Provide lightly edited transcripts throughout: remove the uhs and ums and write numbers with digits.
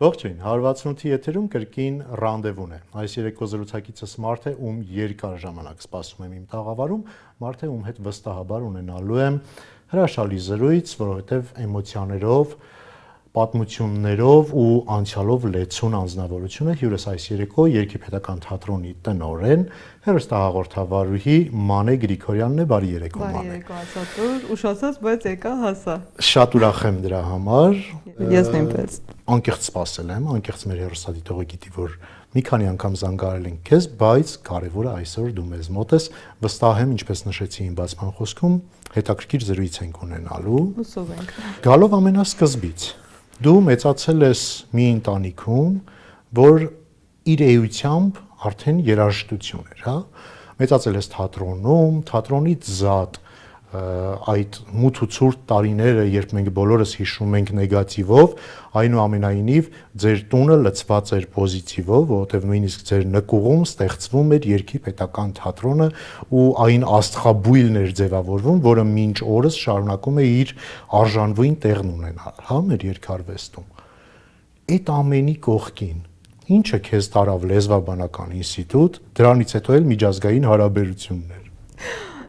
Ողջույն, 168-ի եթերում կրկին ռանդևուն է։ Այս երեկո զրուցակիցս մարդ է, ում երկար ժամանակ սպասում եմ իմ տաղավարում, մարդ է, ում հետ վստահաբար ունենալու եմ հրաշալի զրույց, որովհետև էմոցիաներով, պատմություններով ու անցյալով լեցուն անձնավորությունը հյուրս այս երեկո Երգի պետական թատրոնի տնօրեն, հեռուստահաղորդավարուհի Մանե Գրիգորյանն է, բարի երեկո Մանե։ Բարի երեկո Ասատուր, ուշացած, բայց եկա հասա։ Շատ ուրախ եմ դրա համար։ Ես նույնպես։ Անկեղծ սպասել եմ, անկեղծ մեր հեռուստադիտողը գիտի, որ մի քանի անգամ զանգարել ենք քեզ, բայց կարևորը այսօր դու մեզ մոտ ես, վստահ եմ, ինչպես նշեցի իմ բացման խոսքում, հետաքրքիր զրույց ենք ունենալու։ Հուսով ենք։ Գալով ամենասկզբից, դու մեծացել ես մի ընտանիքում, որ իր էությամբ արդեն երաժշտություն էր, հա։ Մեծացել ես թատրոնում, թատրոնից զատ այդ մութ ու ցուրտ տարիները, երբ մենք բոլորս հիշում ենք նեգատիվով, այնուամենայնիվ ձեր տունը լցված էր պոզիտիվով, որովհետև նույնիսկ ձեր նկուղում ստեղծվում էր Երգի պետական թատրոնը ու այն աստղաբույլն էր ձևավորվում, որը մինչ օրս շարունակում է իր արժանվույն տեղն ունենալ, հա, մեր երկարվեստում։ Այդ ամենի կողքին ինչը քեզ տարավ լեզվաբանական ինստիտուտ, դրանից հետո էլ միջազգային հարաբերություններ։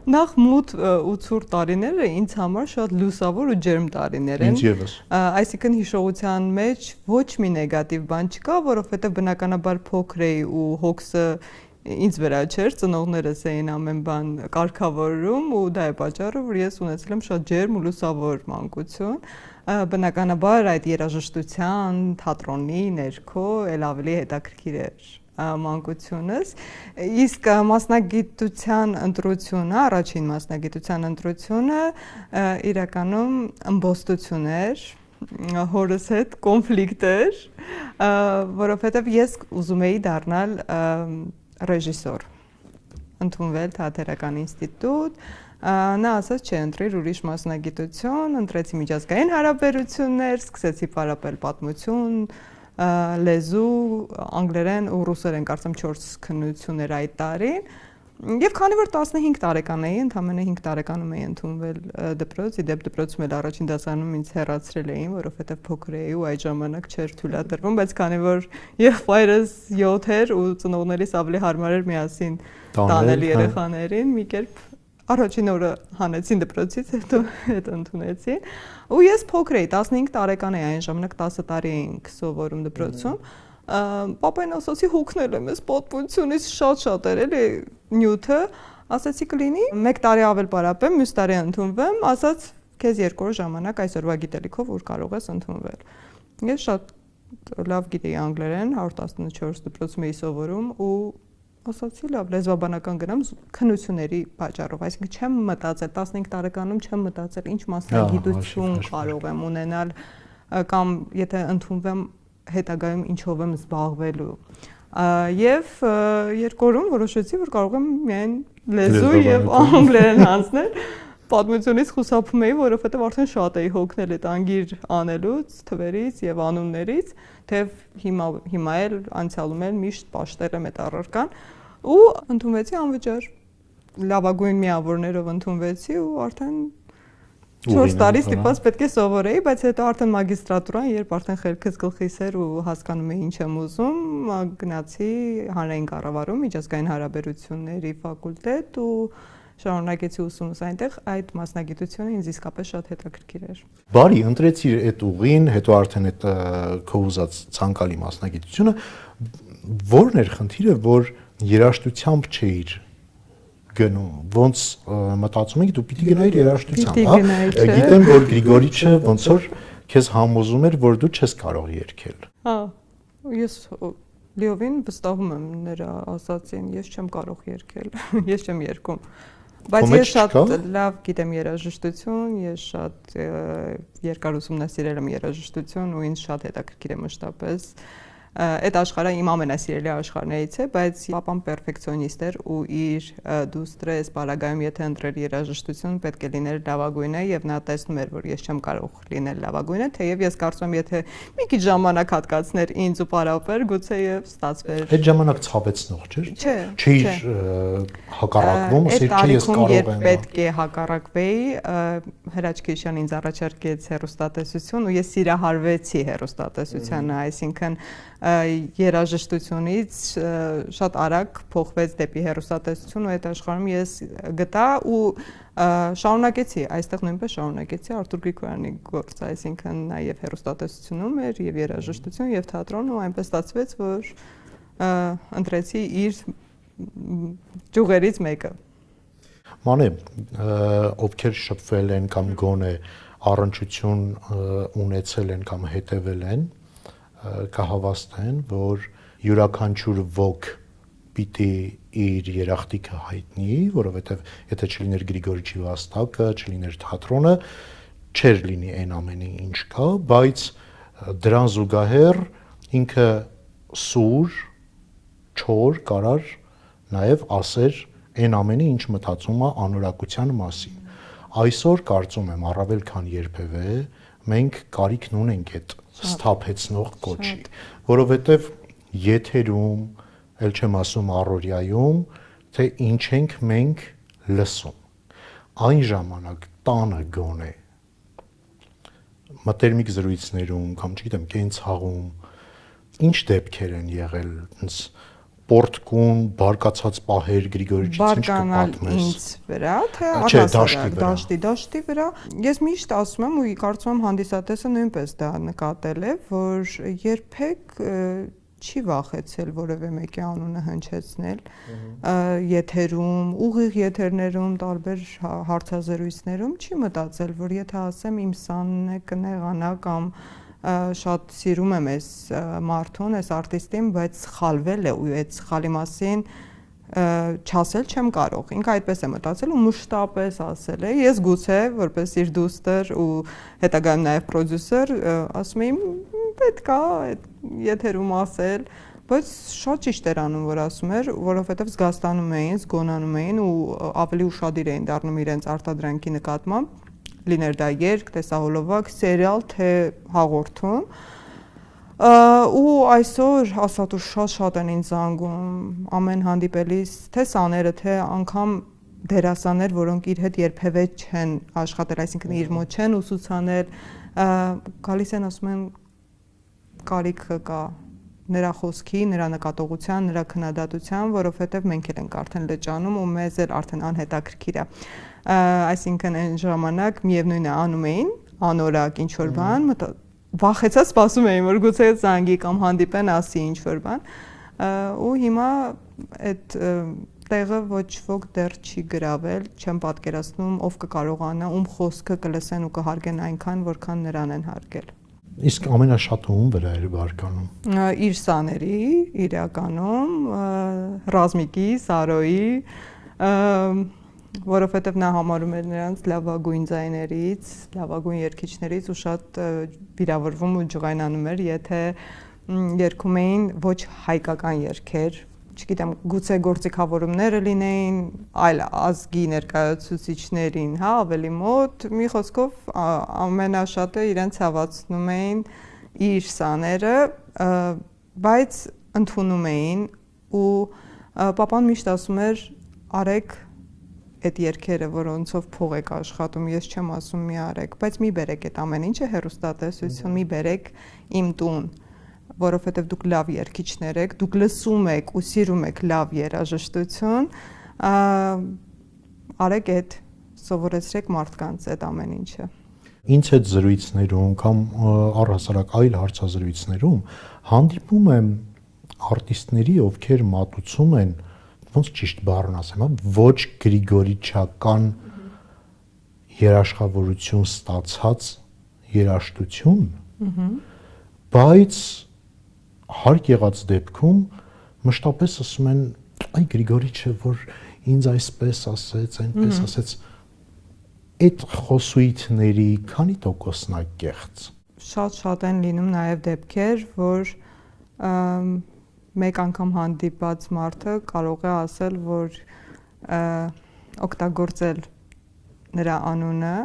Նախ մութ ու ցուրտ տարիները ինձ համար շատ լուսավոր ու ջերմ տարիներ են։ Ինձ ևս։ Այսինքն հիշողության մեջ ոչ մի նեգատիվ բան չկա, որովհետև բնականաբար փոքր էի ու հոգսը ինձ վրա չէր, ծնողներս էին ամեն բան կարգավորում ու դա է պատճառը, որ ես ունեցել եմ շատ ջերմ ու լուսավոր մանկություն։ Բնականաբար այդ երաժշտության, թատրոնի ներքո էլ ավելի հետաքրքիր էր մանկությունս, իսկ մասնագիտության ընտրությունը, առաջին մասնագիտության ընտրությունը իրականում ըմբոստություն էր, հորս հետ կոնֆլիկտ էր, որովհետև ես ուզում էի դառնալ ռեժիսոր, ընդունվել թատերական ինստիտուտ, նա ասաց չէ, ընտրիր ուրիշ մասնագիտություն, ընտրեցի միջազգային հարաբերություններ, սկսեցի պարապել պատմություն, լեզու, անգլերեն ու ռուսերեն, կարծեմ 4 քննություններ այդ տարին, եւ քանի որ 15 տարեկան էի, ընդամենը 5 տարեկանում էի ընդունվել դպրոց, իդեպ դպրոցում էլ առաջին դասարանում ինձ հեռացրել էին, որովհետեւ փոքր էի ու այդ ժամանակ չէր թույլատրվում, բայց քանի որ եղբայրս 7 էր ու ծնողներիս ավելի հարմար էր միասին տանել երեխաներին, մի կերպ առաջին օրը հանեցին դպրոցից, հետո ընդունեցին։ Ու ես փոքր էի, 15 տարեկան էի, այն ժամանակ 10 տարի էինք սովորում դպրոցում։ Պապային ասացի հոգնել եմ, ես պատմությունից շատ էր էլի նյութը, ասացի կլինի 1 տարի ավել պարապեմ, մյուս տարի ընդունվեմ, ասաց քեզ 2 օր ժամանակ այսօրվա գիտելիքով որ կարող ես ընդունվել։ Ես շատ լավ գիտեի անգլերեն, 114 դպրոցում էի սովորում ու ասացի լավ, լեզվաբանական գնամ քննությունների պատճառով, այսինքն չեմ մտածել 15 տարեկանում չեմ մտածել ինչ մասնագիտություն կարող եմ ունենալ կամ եթե ընդունվեմ հետագայում ինչով եմ զբաղվելու։ Եվ 2 օրում որոշեցի, որ կարող եմ միայն լեզու եւ անգլերեն հանձնել։ Պատմությունից խուսափում էի, որովհետև արդեն շատ էի հոգնել այդ անգիր անելուց, թվերից եւ անուններից, թեև հիմա էլ անցյալում էլ միշտ պաշտել եմ այդ առարկան ու ընդունվեցի անվճար։ Լավագույն միավորներով ընդունվեցի ու արդեն 4 տարի ստիպված պետք է սովորեի, բայց հետո արդեն մագիստրատուրան, երբ արդեն խելքս գլխիս էր ու հասկանում էի ինչ եմ ուզում, գնացի հանրային կառավարում, միջազգային հարաբերությունների ֆակուլտետ ու շարունակեցի ուսումս այնտեղ, այդ մասնագիտությունը ինձ իսկապես շատ հետաքրքիր էր։ Բարի, ընտրեցիր այդ ուղին, հետո արդեն այդ քո ուզած ցանկալի մասնագիտությունը, ո՞րն էր խնդիրը, որ երաժշտությամբ չէիր գնում, ոնց մտածում եք դու պիտի գնայիր երաժշտությամբ, հա։ Գիտեմ, որ Գրիգորիչը ոնց որ քեզ համոզում էր, որ դու չես կարող երգել։ Հա, ես լիովին վստահում եմ նրա ասածին, ես չեմ կարող երգել, ես չեմ երգում։ Բայց ես շատ լավ գիտեմ երաժշտություն, ես շատ երկար ուսումնասիրել եմ երաժշտություն ու ինձ շատ հետաքրքիր է մշտապես այդ աշխարհը իմ ամենասիրելի աշխարհներից է, բայց պապան պերֆեկցիոնիստ էր ու իր դուստրը այս բaragայում եթե ընտրել երաժշտություն, պետք է լիներ լավագույնը եւ նա տեսնում էր, որ ես չեմ կարող լինել լավագույնը, թեև ես կարծում եմ, եթե մի քիչ ժամանակ հատկացներ ինձ ու պարապեր, գուցե եւ ստացվեր։ Այդ ժամանակ ցավեցնող չէր։ Չի հակառակվում, ասել չէ ես կարող եմ։ Պետք է հակառակվեի, Հրաչ Քիշյան ինձ առաջարկեց հեռուստատեսություն ու ես սիրահարվեցի հեռուստատեսությանը, այսինքն երաժշտությունից շատ արագ փոխվեց դեպի հեռուստատեսություն ու այդ աշխարհում ես գտա ու շարունակեցի, այստեղ նույնպես շարունակեցի Արթուր Գրիգորյանի գործը, այսինքն նաև հեռուստատեսությունում էր եւ երաժշտություն եւ թատրոն ու այնպես ստացվեց, որ ընտրեցի իր ճյուղերից մեկը։ Մանե, ովքեր շփվել են կամ գոնե առնչություն ունեցել են կամ հետևել են, կհավաստեն, որ յուրաքանչյուր ոք պիտի իր երախտիկը հայտնի, որովհետև եթե չլիներ Գրիգորի Չիվաստակը, չլիներ թատրոնը, չէր լինի այն ամենը ինչ կա, բայց դրան զուգահեռ ինքը սուր, չոր կարար նաև ասեր այն ամենը, ինչ մտածում է անորակության մասին։ Այսօր կարծում եմ առավել քան երբևէ մենք կարիքն ունենք այդ սթափեցնող կոչի, որովհետև եթերում, ել չեմ ասում առօրյայում, թե ինչ ենք մենք լսում։ Այն ժամանակ տանը գոնե մտերմիկ զրույցներում կամ չգիտեմ կենցաղում ինչ դեպքեր են եղել ինձ պորտկուն բարկացած պահեր Գրիգորի Չիվաստակի կպատմես։ Ինձ վրա, թե դաշտի վրա։ Ես միշտ ասում եմ ու կարծում եմ հանդիսատեսը նույնպես դա նկատել է, որ երբեք չի վախեցել որևէ մեկի անունը հնչեցնել եթերում, ուղիղ եթերներում, տարբեր հարցազրույցներում չի մտածել, որ եթե ասեմ իմ սանն է կնեղանա կամ շատ սիրում եմ այս մարդուն, այս արտիստին, բայց սխալվել է ու այդ սխալի մասին չասել չեմ կարող։ Ինքը այդպես է մտածել ու մշտապես ասել է։ Ես գուցե որպես իր դուստր ու հետագայում նաև պրոդյուսեր ասում եմ պետք է այդ եթերում ասել, բայց շատ ճիշտ էր անում, որ ասում էր, որովհետև զգաստանում էին, զգոնանում էին ու ավելի ուշադիր էին դառնում իրենց արտադրանքի նկատմամբ, լիներ դա երգ, տեսահոլովակ, սերիալ, թե հաղորդում։ Ու այսօր ասատու շատ են ինձ զանգում ամեն հանդիպելիս, թե սաները, թե անգամ դերասաններ, որոնք իր հետ երբևէ չեն աշխատել, այսինքն իր մոտ չեն ուսուցանել, գալիս են ասում են կարիքը կա նրա խոսքի, նրա նկատողության, նրա քննադատության, որովհետև մենք էլ ենք արդեն լճանում ու մեզ էլ արդեն անհետաքրքիր է։ Այսինքն այն ժամանակ միևնույն է անում էին անորակ ինչ որ բան, վախեցած սպասում էին, որ գուցե զանգի կամ հանդիպեն ասի ինչ որ բան, ու հիմա այդ տեղը ոչ ոք դեռ չի գրավել, չեմ պատկերացնում ով կկարողանա, ում խոսքը կլսեն ու կհարգեն այնքան, որքան նրան են հարգել։ Իսկ ամենաշատը ում վրա էր բարկանում։ Իր սաների, իրականում, Ռազմիկի, Սարոյի, որովհետև նա համարում էր նրանց լավագույն ձայներից, լավագույն երգիչներից ու շատ վիրավորվում ու ջղայնանում էր, եթե երգում էին ոչ հայկական երգեր, չգիտեմ, գուցե գործիքավորումները լինեին այլ ազգի ներկայացուցիչներին, հա, ավելի մոտ, մի խոսքով ամենաշատը իրենց հավացնում էին իր սաները, բայց ընդունում էին ու պապան միշտ ասում էր արեք այդ երգերը, որոնցով փող եք աշխատում, ես չեմ ասում մի արեք, բայց մի բերեք այդ ամեն ինչը հեռուստատեսություն, մի բերեք իմ տուն, որովհետև դուք լավ երգիչներ եք, դուք լսում եք ու սիրում եք լավ երաժշտություն, արեք այդ, սովորեցրեք մարդկանց այդ ամեն ինչը։ Ինձ հետ զրույցներում կամ առհասարակ այլ հարցազրույցներում հանդիպում եմ արտիստների, ովքեր մատուցում են ոնց ճիշտ բառն ասեմ, ոչ գրիգորիչական երաշխավորություն ստացած երաժշտություն, բայց հարկ եղած դեպքում մշտապես ասում են այ Գրիգորիչը որ ինձ այսպես ասեց, այնպես ասեց, այդ խոսույթների քանի տոկոսն է կեղծ։ Շատ են լինում նաև դեպքեր, որ մեկ անգամ հանդիպած մարդը կարող է ասել, որ օգտագործել նրա անունը,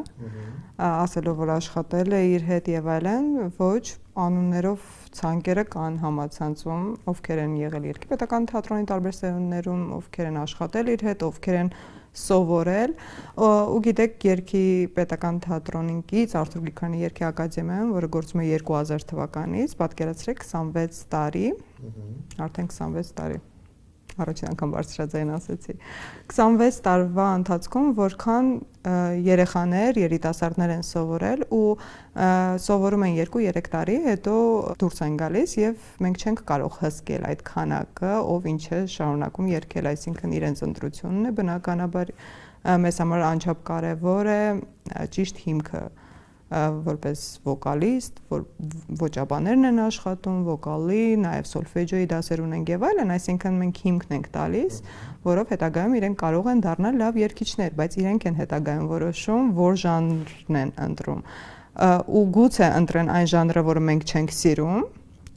ասելով, որ աշխատել է իր հետ եւ այլն, ոչ անուններով ցանկերը կան համացանցում, ովքեր են եղել Երկրպետական թատրոնի տարբեր սերունդներում, ովքեր են աշխատել իր հետ, ովքեր են սովորել, ու գիտեք, Երգի պետական թատրոնին կից Արթուր Գրիգորյանի Երգի ակադեմիայում, որը գործում է 2000 թվականից, պատկերացրեք 26 տարի, արդեն 26 տարի, առաջին անգամ բարձրաձայն ասեցի, 26 տարվա ընթացքում որքան երեխաներ, երիտասարդներ են սովորել ու սովորում են 2-3 տարի, հետո դուրս են գալիս եւ մենք չենք կարող հսկել այդ քանակը, ով ինչ է շարունակում երգել, այսինքն իրենց ընտրությունն է, բնականաբար մեզ համար անչափ կարեւոր է ճիշտ հիմքը որպես վոկալիստ, որ ոճաբաներն են աշխատում, վոկալի, նաև սոլֆեջոյի դասեր ունենք եւ այլն, այսինքն մենք հիմքն ենք տալիս, որով հետագայում իրենք կարող են դառնալ լավ երգիչներ, բայց իրենք են հետագայում որոշում, որ ժանրն են ընտրում։ Ու գուցե ընտրեն այն ժանրը, որը մենք չենք սիրում,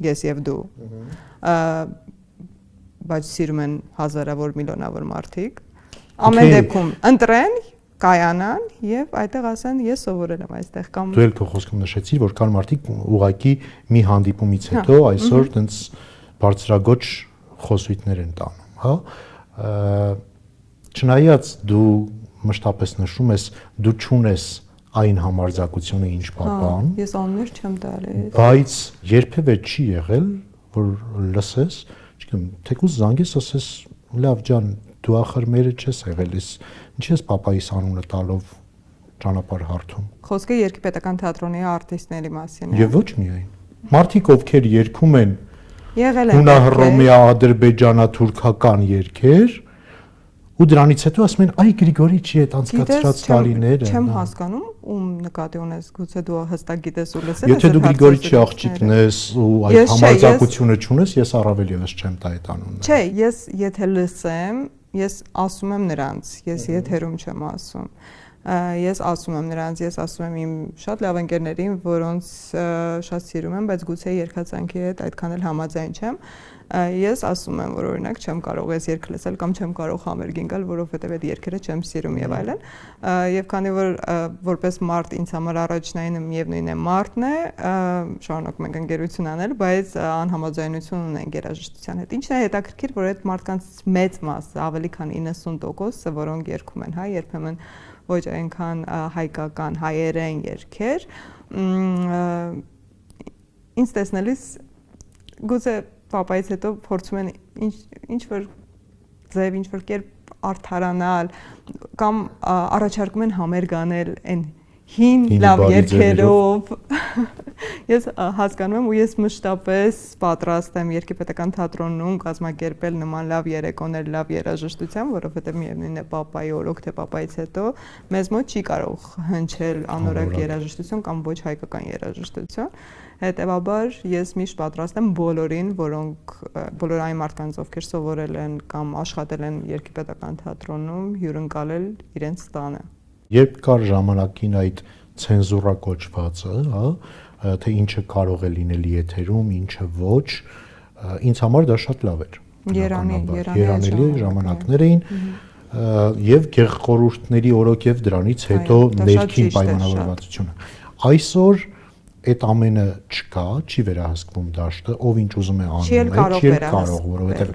ես եւ դու, բայց սիրում են հազարավոր միլիոնավոր մարդիկ։ Ամեն դեպքում ընտրեն կայանան եւ այդտեղ ասեն ես սովորել եմ այստեղ կամ դու էլ քո խոսքում նշեցիր որ կան մարդիկ ուղակի մի հանդիպումից հետո այսօր տենց բարձրագոչ խոսույթներ են տանում, հա չնայած դու մշտապես նշում ես դու չունես այն համարձակությունը ինչ պապան ես անուններ չեմ տալիս բայց երբևէ չի եղել որ լսես չգիտեմ թեկուզ զանգես ասես լավ ջան դու ախր մերը չես եղել ես ինչ ես պապայիս անունը տալով ճանապարհ հարթում խոսքը Երգի պետական թատրոնի արտիստների մասին է եւ ոչ միայն մարդիկ ովքեր երգում են եղել են հունահռոմեա ադրբեջանա-թուրքական երգեր ու դրանից հետո ասում են այ Գրիգորիչի հետ անցկացրած տարիները չեմ հասկանում ում նկատի ունես գուցե դու հստակ գիտես ու լսել ես եթե դու Գրիգորիչի աղջիկն ես ու այդ համարձակությունը չունես ես առավել եւս չեմ տա այդ անունը չէ ես եթե լսեմ ես ասում եմ նրանց ես եթերում չեմ ասում ես ասում եմ նրանց ես ասում եմ իմ շատ լավ ընկերներին որոնց շատ սիրում եմ բայց գուցե երգացանքի հետ այդքան էլ համաձայն չեմ ես ասում եմ որ օրինակ չեմ կարող ես երգ լսել կամ չեմ կարող համերգին գալ որովհետև այդ երգերը չեմ սիրում եւ այլն եւ քանի որ որպես մարդ ինձ համար առաջնայինը միևնույն է մարդն է շարունակում ենք ընկերություն անել բայց անհամաձայնություն ունենք երաժշտության հետ ինչն է հետաքրքիր որ այդ մարդկանց մեծ մասը ավելի քան 90% որոնք երգում են հա երբեմն ոչ այնքան հայկական հայերեն երգեր ինձ տեսնելիս գուցե պապայից հետո փորձում են ինչ որ ձև ինչ որ կերպ արդարանալ կամ առաջարկում են համերգ անել այն հին լավ երգերով ես հասկանում եմ ու ես մշտապես պատրաստ եմ Երգի պետական թատրոնում կազմակերպել նման լավ երեկոներ լավ երաժշտության որովհետև միևնույնն է պապայի օրոք թե պապայից հետո մեզ մոտ չի կարող հնչել անորակ երաժշտություն կամ ոչ հայկական երաժշտություն հետևաբար ես միշտ պատրաստ եմ բոլորին որոնք բոլոր այն մարդկանց ովքեր սովորել են կամ աշխատել են Երգի պետական թատրոնում հյուրընկալել իրենց տանը երբ կար ժամանակին այդ ցենզուրա կոչվածը, հա, թե ինչը կարող է լինել եթերում, ինչը ոչ, ինձ համար դա շատ լավ էր։ Երանելի ժամանակներ էին եւ գեղխորհուրդների օրոք եւ դրանից հետո ներքին պայմանավորվածությունը։ Այսօր այդ ամենը չկա, չի վերահսկվում դաշտը, ով ինչ ուզում է անում, չի կարող, որովհետեւ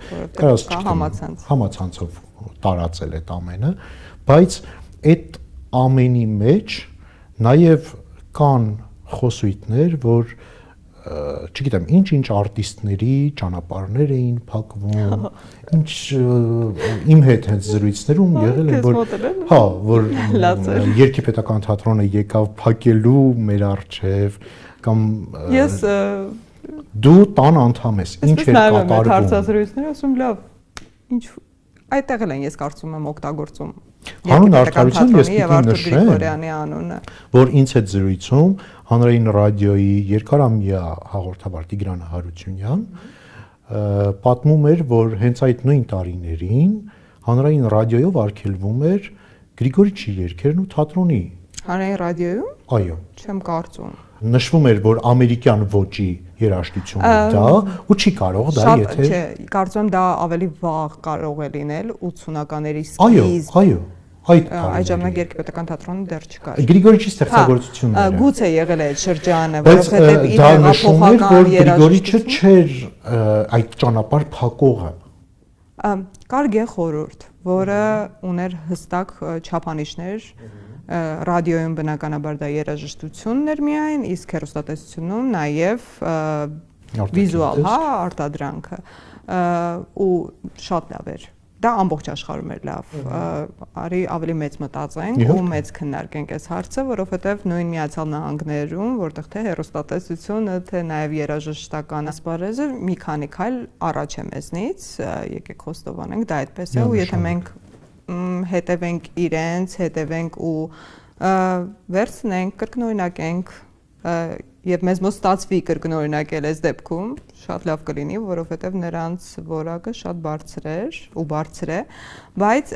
համացանցով տարածել այդ ամենը, բայց այդ ամենի մեջ նաև կան խոսույթներ, որ չգիտեմ, ինչ արտիստների ճանապարհներ էին փակվում, ինչ իմ հետ հենց զրույցներում եղել են, որ հա, որ Երգի պետական թատրոնը եկավ փակելու մեր առջև կամ ես դու տան անդամ ես, ինչ էր կատարվում։ Հարցազրույցները ասում լավ, ինչ այդտեղ են ես կարծում եմ օգտագործում Հանուն արդարության ես պիտի նշեմ, որ ինձ հետ զրույցում հանրային ռադիոյի երկարամյա հաղորդավար Տիգրան Հարությունյան պատմում էր, որ հենց այդ նույն տարիներին հանրային ռադիոյով արգելվում էր Գրիգորիչի երգերն ու թատրոնի։ Հանրային ռադիոյում Այո։ Չեմ կարծում։ Նշվում էր, որ ամերիկյան ոճի երաժշտությունն է դա, ու չի կարող դա, եթե Չէ, կարծում եմ դա ավելի վաղ կարող է լինել 80-ականների Այո, սկիզբ։ այո, այդ Այդ ժամանակ Երկրպետական թատրոնը դեռ չկար։ Գրիգորիչի ստեղծագործությունները։ Գուցե եղել է այդ շրջանը, Բայց որովհետև իր դա նշում էր, որ հեղափոխական Գրիգորիչը չէր այդ ճանապարհ փակողը։ Կար գեղխորհուրդ, որը ուներ հստակ չափանիշներ, ռադիոյում բնականաբար դա երաժշտությունն էր միայն, իսկ հեռուստատեսությունում նաև վիզուալ, հա, արտադրանքը ու շատ լավ էր։ Դա ամբողջ աշխարհում էր լավ։ Արի ավելի մեծ մտածենք ու մեծ քննարկենք այս հարցը, որովհետև նույն Միացյալ Նահանգներում, որտեղ թե հեռուստատեսությունը, թե նաև երաժշտական ասպարեզը մի քանի քայլ առաջ է մեզնից, եկեք խոստովանենք, դա այդպես է ու եթե մենք հետևենք իրենց, հետևենք ու վերցնենք, կրկնօրինակենք եւ մեզ մոտ ստացվի կրկնօրինակել այս դեպքում, շատ լավ կլինի, որովհետեւ նրանց որակը շատ բարձր էր ու բարձր է, բայց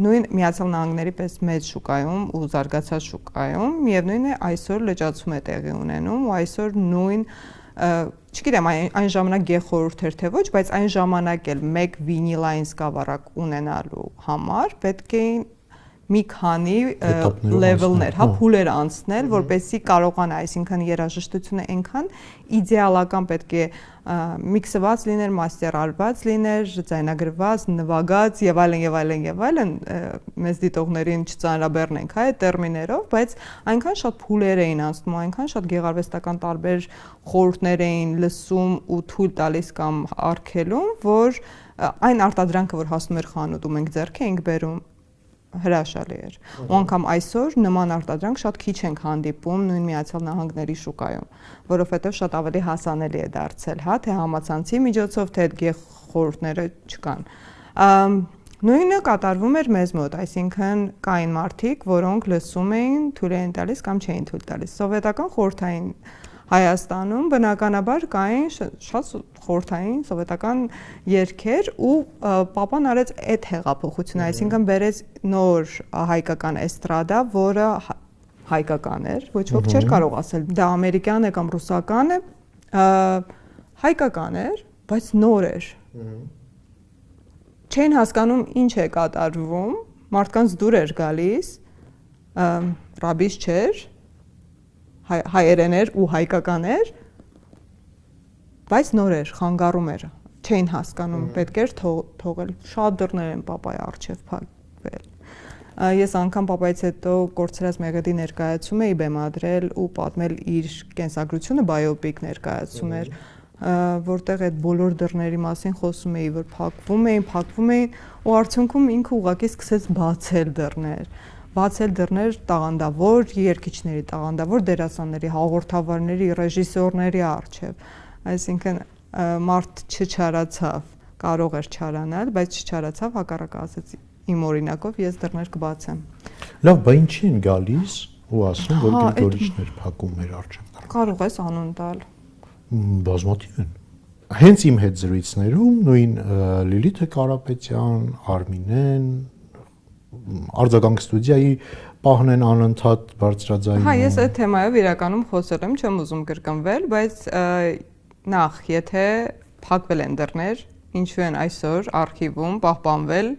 նույն Միացյալ Նահանգների պես մեծ շուկայում ու զարգացած շուկայում միևնույն է այսօր լճացում է տեղի ունենում ու այսօր նույն չգիտեմ այն ժամանակ գեղխորհուրդ էր թե ոչ, բայց այն ժամանակ էլ մեկ վինիլային սկավառակ ունենալու համար պետք է մի քանի լեվելներ, հա, փուլեր անցնել, որպեսզի կարողանա, այսինքն երաժշտությունը այնքան իդեալական պետք է միքսված լիներ, մաստերարված լիներ, ձայնագրված, նվագած եւ այլն եւ այլն եւ այլն, մեզ դիտողներին չծանրաբեռնենք, հա, այդ տերմիներով, բայց այնքան շատ փուլեր էին անցնում, այնքան շատ գեղարվեստական տարբեր խորհուրդներ էին լսում ու թույլ տալիս կամ արգելում, որ այն արտադրանքը, որ հասնում էր խանութ ու մենք ձեռք էինք բերում հրաշալի էր։ Ու անգամ այսօր նման արտադրանք շատ քիչ ենք հանդիպում նույն Միացյալ Նահանգների շուկայում, որովհետև շատ ավելի հասանելի է դարձել, հա, թե համացանցի միջոցով, թե այդ գեղխորհուրդները չկան։ Նույնը կատարվում էր մեզ մոտ, այսինքն կային մարդիկ, որոնք լսում էին, թույլ էին տալիս կամ չէին թույլ տալիս։ Սովետական խորհրդային Հայաստանում բնականաբար կային շատ խորհրդային սովետական երգեր ու Պապան արեց այդ հեղափոխությունը, այսինքն բերեց նոր հայկական էստրադա, որը հայկական էր, ոչ ոք չէր կարող ասել դա ամերիկյան է կամ ռուսական է, հայկական էր, բայց նոր էր։ Չէին հասկանում ինչ է կատարվում, մարդկանց դուր էր գալիս, ռաբիս չէր, հայերեն էր ու հայկական էր, բայց նոր էր, խանգարում էր, չէին հասկանում, պետք էր թողել, շատ դռներ են Պապայի առջև փակվել։ Ես անգամ Պապայից հետո կորցրած մեղեդի ներկայացում էի բեմադրել ու պատմել իր կենսագրությունը բայոպիկ ներկայացում էր, որտեղ այդ բոլոր դռների մասին խոսում էի, որ փակվում էին ու արդյունքում ինքը ուղղակի սկսեց բացել դռներ տաղանդավոր երգիչների, տաղանդավոր դերասանների, հաղորդավարների, ռեժիսորների առջև։ Այսինքն մարդ չչարացավ, կարող էր չարանալ, բայց չչարացավ, հակառակը ասեց իմ օրինակով ես դռներ կբացեմ։ Լավ, բա ինչի են գալիս ու ասում, որ Գրիգորիչներ փակում մեր առջև։ Կարող ես անուն տալ։ Բազմաթիվ են։ Հենց իմ հետ զրույցներում նույն Լիլիթ Կարապետյան, Արմինեն, Արձագանք ստուդիայի պահն են անընդհատ բարձրաձայնում։ Հա, ես այդ թեմայով իրականում խոսել եմ, չեմ ուզում կրկնվել, բայց նախ, եթե փակվել են դռներ, ինչու են այսօր արխիվում պահպանվել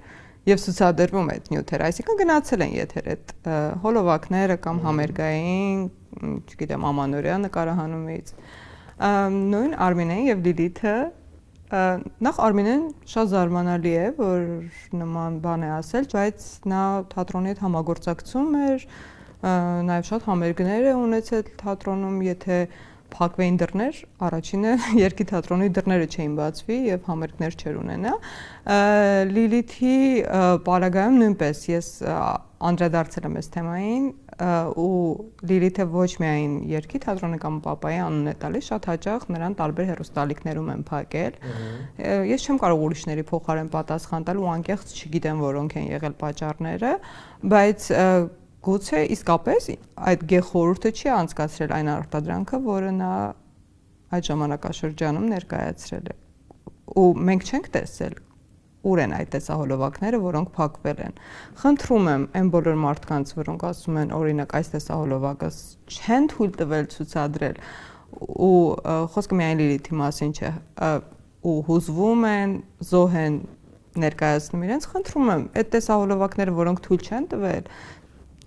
եւ ցուցադրվում այդ նյութերը, այսինքն գնացել են եթեր այդ հոլովակները կամ համերգային, չգիտեմ, ամանորյա նկարահանումից։ Նույն Արմինեն եւ Լիլիթը նախ Արմինեն շատ զարմանալի է, որ նման բան է ասել, բայց նա թատրոնի հետ համագործակցում էր, նաև շատ համերգներ է ունեցել թատրոնում, եթե փակվեին դռներ, առաջինը երգի թատրոնի դռները չէին բացվի եւ համերգներ չէր ունենա։ Լիլիթի պարագայում նույնպես ես անդրադարձել եմ այս թեմային ու Լիլիթը ոչ միայն երգի թատրոնի կամ Պապայի անուն է տալիս, շատ հաճախ նրան տարբեր հեռուստալիքներում են փակել։ Ես չեմ կարող ուրիշների փոխարեն պատասխան տալ ու անկեղծ չգիտեմ որոնք են եղել պատճառները, բայց գուցե իսկապես այդ գեղխորհուրդը չի անցկացրել այն արտադրանքը, որը նա այդ ժամանակաշրջանում ներկայացրել է։ Ու մենք չենք տեսել ուր են այդ տեսահոլովակները, որոնք փակվել են։ Խնդրում եմ այն բոլոր մարդկանց, որոնք ասում են, օրինակ, այս տեսահոլովակը չեն թույլ տվել ցուցադրել ու խոսքը միայն Լիլիթի մասին չէ, ու հուզվում են, զոհ են ներկայացնում իրենց, խնդրում եմ, այդ տեսահոլովակները, որոնք թույլ չեն տվել,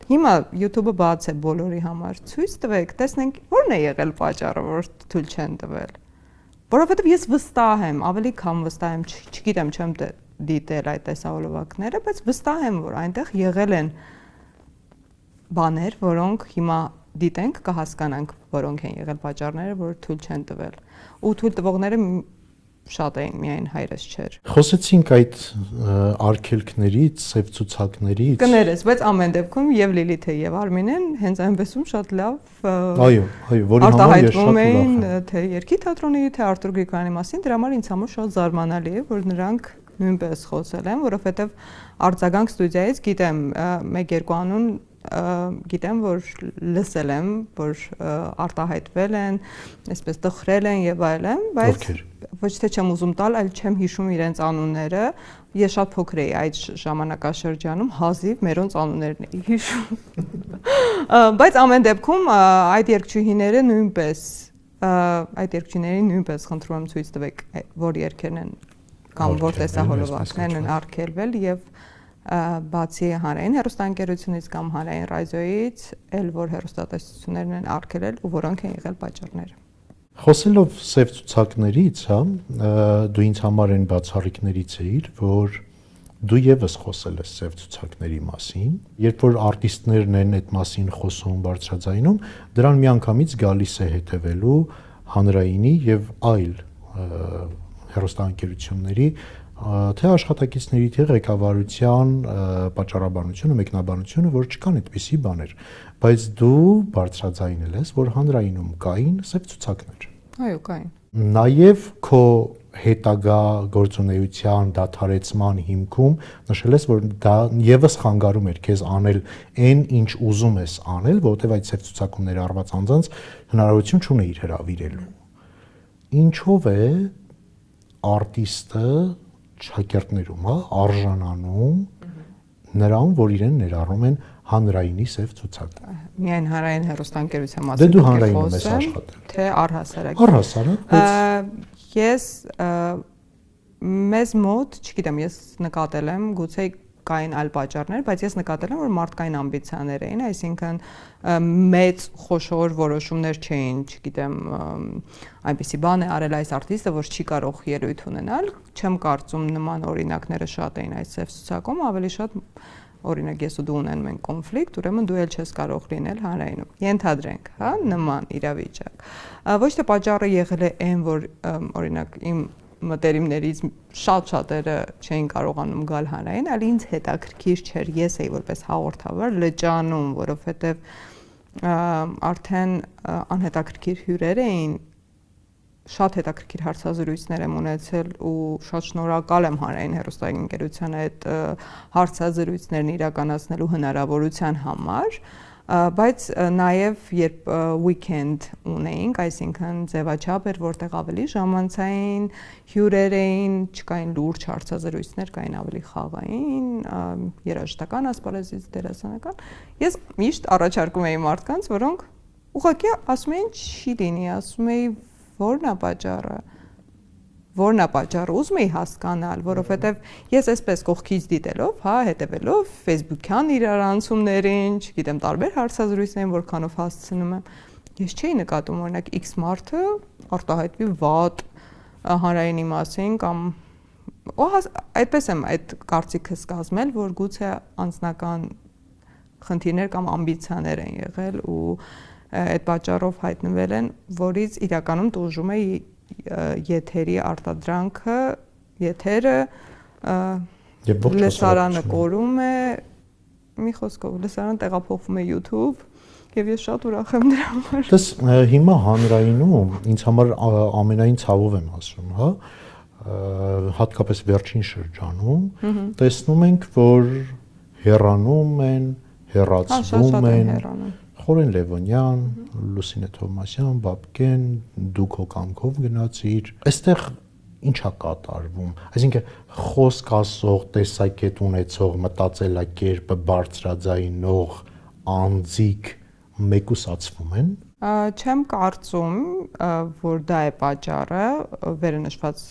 հիմա YouTube-ը բաց է բոլորի համար, ցույց տվեք, տեսնենք ո՞րն է եղել պատճառը, որ թույլ չեն տվել։ Որովհետև ես վստահ եմ, ավելի քան վստահ եմ, չգիտեմ, չեմ դիտել այդ տեսահոլովակները, բայց վստահ եմ, որ այնտեղ եղել են բաներ, որոնք հիմա դիտենք, կհասկանանք, որոնք են եղել պատճառները, որ թույլ չեն տվել։ Ու թույլ տվողները շատ էին, միայն հայրս չէր։ Խոսեցինք այդ արգելքներից, սև ցուցակներից։ Կներես, բայց ամեն դեպքում եւ Լիլիթը եւ Արմինեն հենց այնպեսում շատ լավ այո, որի համար ես շատ ուրախ եմ։ եմ։ Թե Երգի թատրոնի, թե Արտուր Գրիգորյանի մասին, դրա համար ինձ համար շատ զարմանալի է, որ նրանք նույնպես խոսել են, որովհետեւ Արձագանք ստուդիայից գիտեմ 1-2 անուն գիտեմ, որ լսել եմ, որ արտահայտվել են, այսպես տխրել են եւ այլն, բայց ոչ թե չեմ ուզում տալ, այլ չեմ հիշում իրենց անունները։ Ես շատ փոքր էի այդ ժամանակաշրջանում, հազիվ մերոնց անուններն էի հիշում։ Բայց ամեն դեպքում այդ երգչուհիները նույնպես խնդրում եմ ցույց տվեք, որ երգերն են կամ որ տեսահոլովակներն են արգելվել եւ բացի հանրային հեռուստաընկերությունից կամ հանրային ռադիոյից, էլ որ հեռուստատեսություններն են արգելել ու որոնք են եղել պատճառները։ Խոսելով սև ցուցակներից, հա, դու ինձ համար այն բացառիկներից էիր, որ դու եւս խոսել ես սև ցուցակների մասին, երբ որ արտիստներն են այդ մասին խոսում բարձրաձայնում, դրան միանգամից գալիս է հետևելու հանրայինի եւ այլ հեռուստաընկերությունների թե աշխատակիցների, թե ղեկավարության պատճառաբանությունը, մեկնաբանությունը, որ չկան այդպիսի բաներ, բայց դու բարձրաձայնել ես, որ հանրայինում կային սև ցուցակներ։ Այո, կային։ Նաև քո հետագա գործունեության դադարեցման հիմքում նշել ես, որ դա եւս խանգարում էր քեզ անել այն, ինչ ուզում ես անել, որովհետեւ այդ սև ցուցակումները արված անձանց հնարավորություն չունեիր հրավիրելու։ Ինչով է արտիստը շակերտներում, հա, արժանանում նրան, որ իրեն ներառում են հանրայինի սև ցուցակ։ Միայն հանրային հեռուստաընկերության Դե մասին դու հանրայինում ես աշխատել։ Թե առհասարակ։ Առհասարակ, Ես մեզ մոտ, չգիտեմ, ես նկատել եմ, գուցե կային այլ պատճառներ, բայց ես նկատել եմ, որ մարդկային ամբիցիաներ էին, այսինքն մեծ խոշոր որոշումներ չէին, չգիտեմ, այնպեսի բան է արել այս արտիստը, որ չի կարող ելույթ ունենալ, չեմ կարծում նման օրինակները շատ էին այս սև ցուցակում, ավելի շատ օրինակ ես ու դու ունենում ենք կոնֆլիկտ, ուրեմն դու էլ չես կարող լինել հանրայինում։ Ենթադրենք, հա, նման իրավիճակ։ Ոչ թե պատճառը եղել է այն, որ օրինակ իմ մտերիմներից շատ-շատերը չէին կարողանում գալ հանրային, այլ ինձ հետաքրքիր չէր, ես էի որպես հաղորդավար լճանում, որովհետև արդեն անհետաքրքիր հյուրեր էին, շատ հետաքրքիր հարցազրույցներ եմ ունեցել ու շատ շնորհակալ եմ հանրային հեռուստաընկերության այդ հարցազրույցներն իրականացնելու հնարավորության համար, բայց նաև երբ weekend ունեինք, այսինքն ձևաչափ էր, որտեղ ավելի ժամանցային հյուրեր էին, չկային լուրջ հարցազրույցներ, կային ավելի խաղային, երաժշտական ասպարեզից դերասանական, ես միշտ առաջարկում էի մարդկանց, որոնք ուղղակի ասում էին չի լինի, ասում էի Որն է պատճառը, ուզում էի հասկանալ, որովհետև ես այսպես կողքից դիտելով, հա, հետևելով Facebook-յան իրարանցումներին, չգիտեմ, տարբեր հարցազրույցներին, որքանով հասցնում եմ, ես չէի նկատում, օրինակ X մարդը արտահայտվի վատ հանրայինի մասին կամ այդպես եմ այդ կարծիքս կազմել, որ գուցե անձնական խնդիրներ կամ ամբիցիաներ են եղել ու այդ պատճառով հայտնվել են, որից իրականում տուժում է եթերի արտադրանքը, եթերը լսարանը կորում է, մի խոսքով, լսարանը տեղափոխվում է YouTube եւ ես շատ ուրախ եմ դրա համար։ Դες հիմա հանրայինում ինձ համար ամենայն ցավով եմ ասում, հա, հատկապես վերջին շրջանում տեսնում ենք, որ հեռանում են, հեռացվում են Խորեն Լևոնյան, Լուսինե Թովմասյան, Բաբկեն, դու քո կամքով գնացիր։ Այստեղ ինչա կատարվում, այսինքն խոսք ասող, տեսակետ ունեցող, մտածելակերպը բարձրաձայնող անձիկ մեկուսացվում են։ Չեմ կարծում, որ դա է պատճառը վերը նշված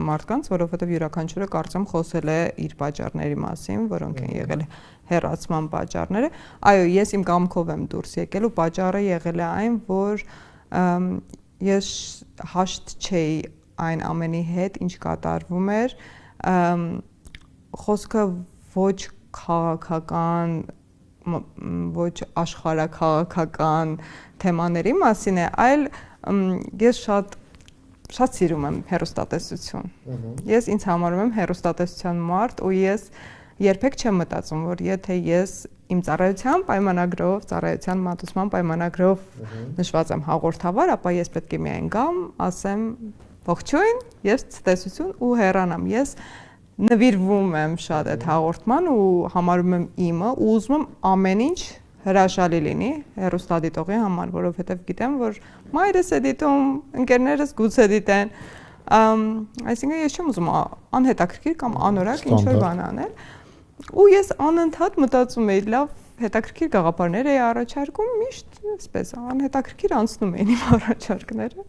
մարդկանց, որովհետև յուրաքանչյուրը կարծեմ խոսել է իր պատճառների մասին, որոնք են եղել հեռացման պատճառները։ Այո, ես իմ կամքով եմ դուրս եկել ու պատճառը եղել է այն, որ ես հաշտ չէի այն ամենի հետ, ինչ կատարվում էր, խոսքը ոչ քաղաքական, ոչ աշխարհաքաղաքական թեմաների մասին է, այլ ես շատ սիրում եմ հեռուստատեսություն։ Ես ինձ համարում եմ հեռուստատեսության մարդ ու ես երբեք չեմ մտածում, որ եթե ես իմ ծառայության պայմանագրով, ծառայության մատուցման պայմանագրով նշված եմ հաղորդավար, ապա ես պետք է միայն գամ, ասեմ ողջույն, ես ցտեսություն ու հեռանամ։ Ես նվիրվում եմ շատ այդ հաղորդման ու համարում եմ իմը ու ուզում եմ ամեն ինչ հրաշալի լինի հեռուստադիտողի համար, որովհետև գիտեմ, որ մայրս է դիտում, ընկերներս գուցե դիտեն, այսինքն ես չեմ ուզում անհետաքրքիր կամ անորակ ինչ-որ բան անել։ Ու ես անընդհատ մտածում էի, լավ, հետաքրքիր գաղափարներ էի առաջարկում, միշտ այսպես անհետաքրքիր անցնում էին իմ առաջարկները։